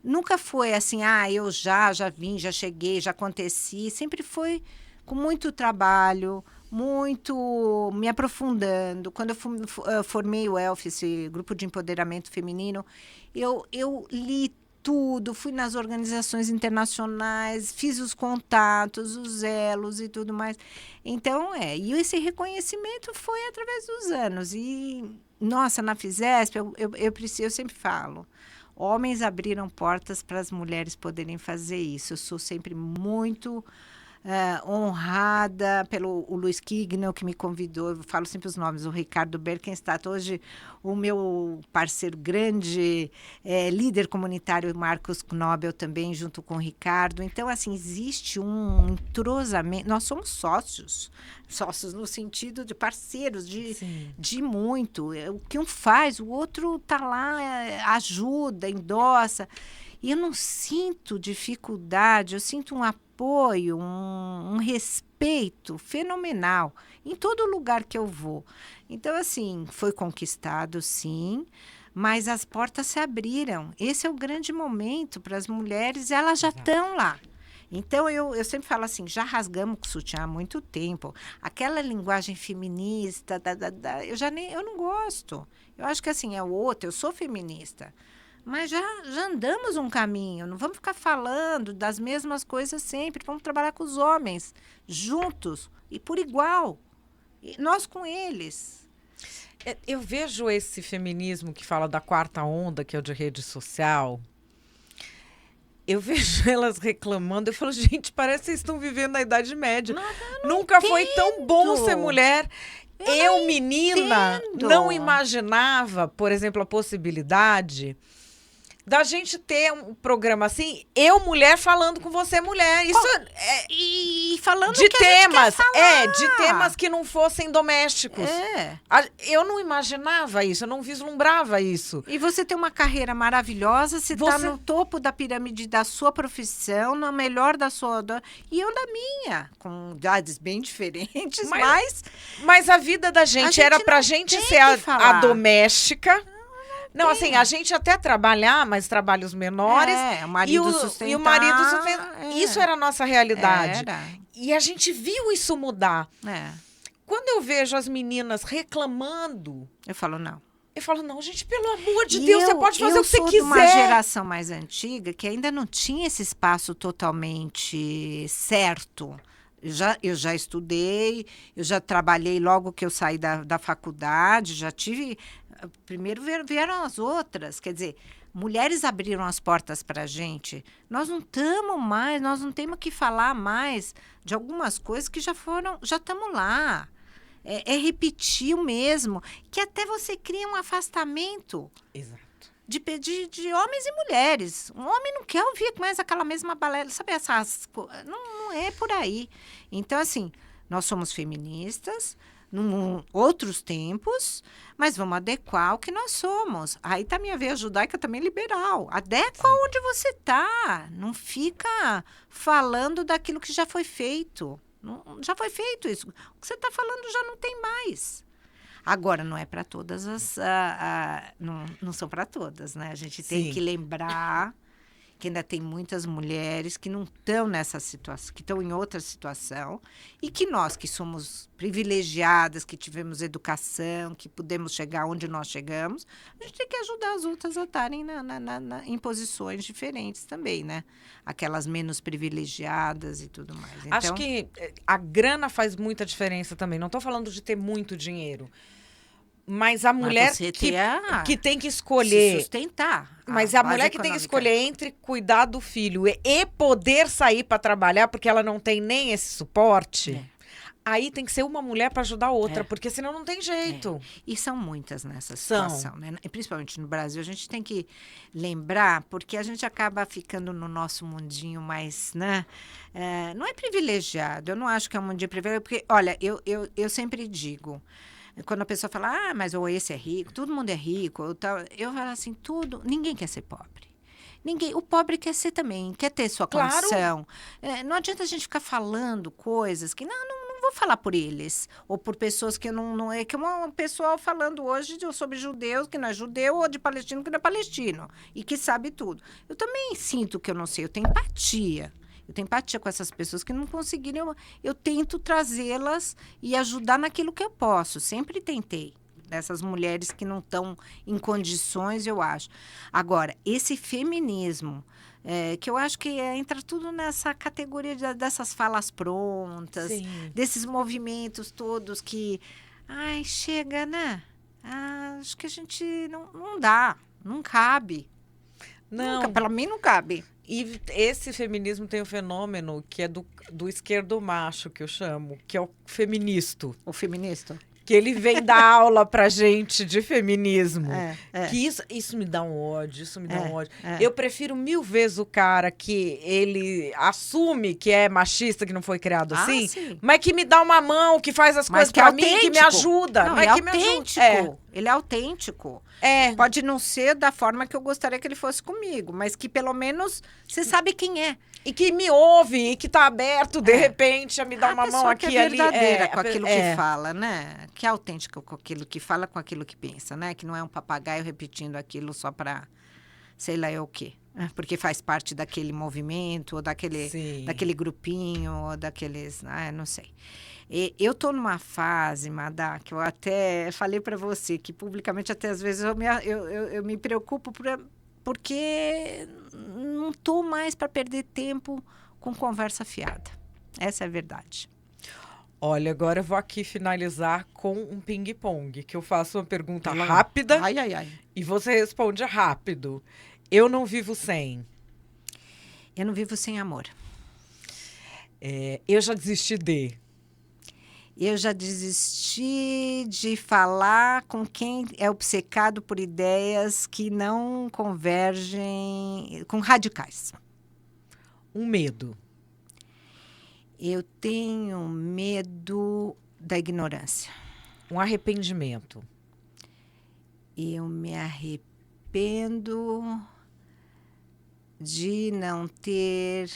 Nunca foi assim, eu já vim, já cheguei, já aconteci. Sempre foi com muito trabalho, muito me aprofundando. Quando eu formei o ELF, esse grupo de empoderamento feminino, eu li tudo, fui nas organizações internacionais, fiz os contatos, os elos e tudo mais. Então, e esse reconhecimento foi através dos anos. E, nossa, na Fisesp, eu sempre falo, homens abriram portas para as mulheres poderem fazer isso. Eu sou sempre muito... honrada pelo o Luiz Kignel, que me convidou, eu falo sempre os nomes, o Ricardo Berkenstadt, hoje o meu parceiro grande, líder comunitário Marcos Knobel também, junto com o Ricardo. Então, assim, existe um entrosamento, nós somos sócios no sentido de parceiros, de muito. O que um faz, o outro está lá, ajuda, endossa. E eu não sinto dificuldade, eu sinto um apoio, um respeito fenomenal em todo lugar que eu vou. Então, assim, foi conquistado, sim, mas as portas se abriram. Esse é o grande momento para as mulheres, elas já estão lá. Então, eu sempre falo assim, já rasgamos o sutiã há muito tempo. Aquela linguagem feminista, eu não gosto. Eu acho que, assim, é o outro, eu sou feminista. Mas já andamos um caminho, não vamos ficar falando das mesmas coisas sempre, vamos trabalhar com os homens, juntos e por igual. E nós com eles. Eu vejo esse feminismo que fala da quarta onda, que é o de rede social. Eu vejo elas reclamando. Eu falo, gente, parece que vocês estão vivendo a Idade Média. Nunca foi tão bom ser mulher. Eu, menina, não imaginava, por exemplo, a possibilidade da gente ter um programa assim, eu, mulher, falando com você, mulher. Isso E falando de que temas, a gente quer falar. de temas que não fossem domésticos. Eu não imaginava isso, eu não vislumbrava isso. E você tem uma carreira maravilhosa, você está no topo da pirâmide da sua profissão, na melhor da sua... E eu da minha, com idades bem diferentes, mas a vida da gente era pra gente ser a doméstica. Não, assim, a gente até trabalhar, mas trabalhos menores. O marido sustentar. E o marido sustentar. Isso era a nossa realidade. E a gente viu isso mudar. Quando eu vejo as meninas reclamando... Eu falo, não. Eu falo, não, gente, pelo amor de Deus, você pode fazer o que você quiser. Eu sou de uma geração mais antiga que ainda não tinha esse espaço totalmente certo. Eu já estudei, eu já trabalhei logo que eu saí da faculdade, já tive... Primeiro vieram as outras, quer dizer, mulheres abriram as portas para a gente. Nós não estamos mais, nós não temos que falar mais de algumas coisas que já estamos lá. É repetir o mesmo, que até você cria um afastamento. Exato. De homens e mulheres. Um homem não quer ouvir mais aquela mesma balela, sabe essas coisas? Não é por aí. Então, assim, nós somos feministas, num outros tempos, mas vamos adequar o que nós somos. Aí tá minha veia judaica também liberal. Adequa onde você tá. Não fica falando daquilo que já foi feito. Já foi feito isso. O que você está falando já não tem mais. Agora, não é para todas não são para todas, né? A gente tem que lembrar que ainda tem muitas mulheres que não estão nessa situação, que estão em outra situação, e que nós, que somos privilegiadas, que tivemos educação, que pudemos chegar onde nós chegamos, a gente tem que ajudar as outras a estarem em posições diferentes também, né? Aquelas menos privilegiadas e tudo mais. Então, acho que a grana faz muita diferença também. Não estou falando de ter muito dinheiro. Mas a mulher que tem que escolher... Se sustentar. Mas a mulher que tem que escolher entre cuidar do filho e poder sair para trabalhar, porque ela não tem nem esse suporte, aí tem que ser uma mulher para ajudar a outra, porque senão não tem jeito. E são muitas nessa situação, né? E principalmente no Brasil, a gente tem que lembrar, porque a gente acaba ficando no nosso mundinho mais, né? Não é privilegiado, eu não acho que é um mundinho privilegiado, porque, olha, eu sempre digo... Quando a pessoa fala, mas esse é rico, todo mundo é rico, eu falo assim, ninguém quer ser pobre. O pobre quer ser também, quer ter sua condição. Não adianta a gente ficar falando coisas que, não vou falar por eles, ou por pessoas que não é, que é um pessoal falando hoje sobre judeus, que não é judeu, ou de palestino, que não é palestino, e que sabe tudo. Eu também sinto que eu não sei, eu tenho empatia. Eu tenho empatia com essas pessoas que não conseguiram. Eu tento trazê-las e ajudar naquilo que eu posso. Sempre tentei. Dessas mulheres que não estão em condições, eu acho. Agora, esse feminismo, que eu acho que entra tudo nessa categoria dessas falas prontas, desses movimentos todos que... Ai, chega, né? Acho que a gente não dá, não cabe. Não. Para mim, não cabe. E esse feminismo tem um fenômeno que é do esquerdo macho, que eu chamo, que é o feministo. O feminista? Que ele vem dar aula pra gente de feminismo. Que isso me dá um ódio, Eu prefiro 1000 vezes o cara que ele assume que é machista, que não foi criado assim, mas que me dá uma mão, que faz as coisas pra mim, que me ajuda. Não, mas é que autêntico. Me ajuda. Ele é autêntico. Pode não ser da forma que eu gostaria que ele fosse comigo, mas que pelo menos você sabe quem é. E que me ouve, e que tá aberto, de repente, a me dar uma mão aqui e ali. Que é verdadeira com aquilo que fala, né? Que é autêntica com aquilo que fala, com aquilo que pensa, né? Que não é um papagaio repetindo aquilo só para sei lá o quê. Porque faz parte daquele movimento, ou daquele grupinho, ou daqueles... não sei. Eu estou numa fase, Madá, que eu até falei para você, que publicamente até às vezes eu me preocupo porque não estou mais para perder tempo com conversa fiada. Essa é a verdade. Olha, agora eu vou aqui finalizar com um ping-pong, que eu faço uma pergunta Ela- rápida Ai, ai, ai. e você responde rápido. Eu não vivo sem. Eu não vivo sem amor. Eu já desisti de. Eu já desisti de falar com quem é obcecado por ideias que não convergem com radicais. Um medo. Eu tenho medo da ignorância. Um arrependimento. Eu me arrependo de não ter.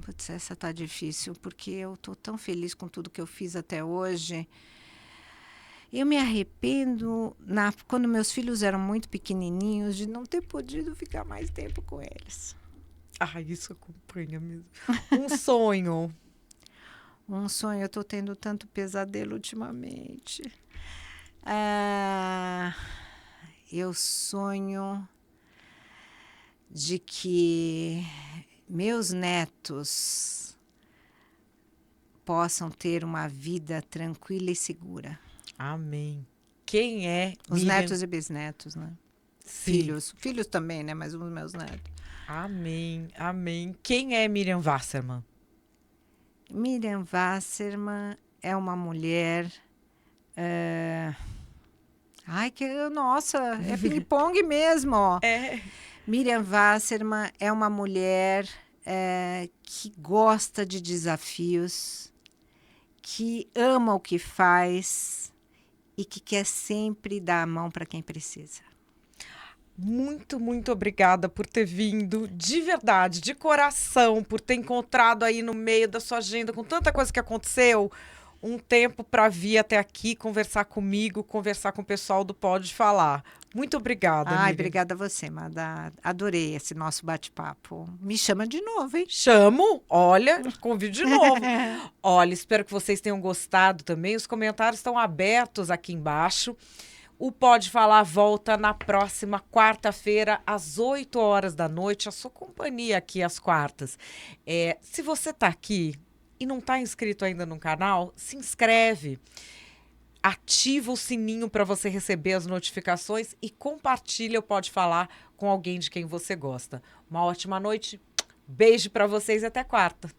Putz, essa tá difícil, porque eu tô tão feliz com tudo que eu fiz até hoje. Eu me arrependo, quando meus filhos eram muito pequenininhos, de não ter podido ficar mais tempo com eles. Ah, isso acompanha mesmo. Um sonho. Um sonho, eu tô tendo tanto pesadelo ultimamente. Eu sonho de que meus netos possam ter uma vida tranquila e segura. Amém. Quem é Os Miriam? netos e bisnetos, né? Sim. Filhos. Filhos também, né? Mas os meus netos. Amém, amém. Quem é Miriam Wasserman? Miriam Wasserman é uma mulher. Ai, nossa, é ping-pong mesmo. Ó. Miriam Wasserman é uma mulher que gosta de desafios, que ama o que faz e que quer sempre dar a mão para quem precisa. Muito, muito obrigada por ter vindo, de verdade, de coração, por ter encontrado aí no meio da sua agenda, com tanta coisa que aconteceu, um tempo para vir até aqui, conversar comigo, conversar com o pessoal do Pode Falar. Muito obrigada, Ai, Miriam. obrigada a você, Mada. Adorei esse nosso bate-papo. Me chama de novo, hein? Chamo, olha, convido de novo. Olha, espero que vocês tenham gostado também. Os comentários estão abertos aqui embaixo. O Pode Falar volta na próxima quarta-feira, às 8 horas da noite. A sua companhia aqui às quartas. Se você está aqui e não está inscrito ainda no canal, se inscreve. Ativa o sininho para você receber as notificações e compartilha o Pode Falar com alguém de quem você gosta. Uma ótima noite. Beijo para vocês e até quarta.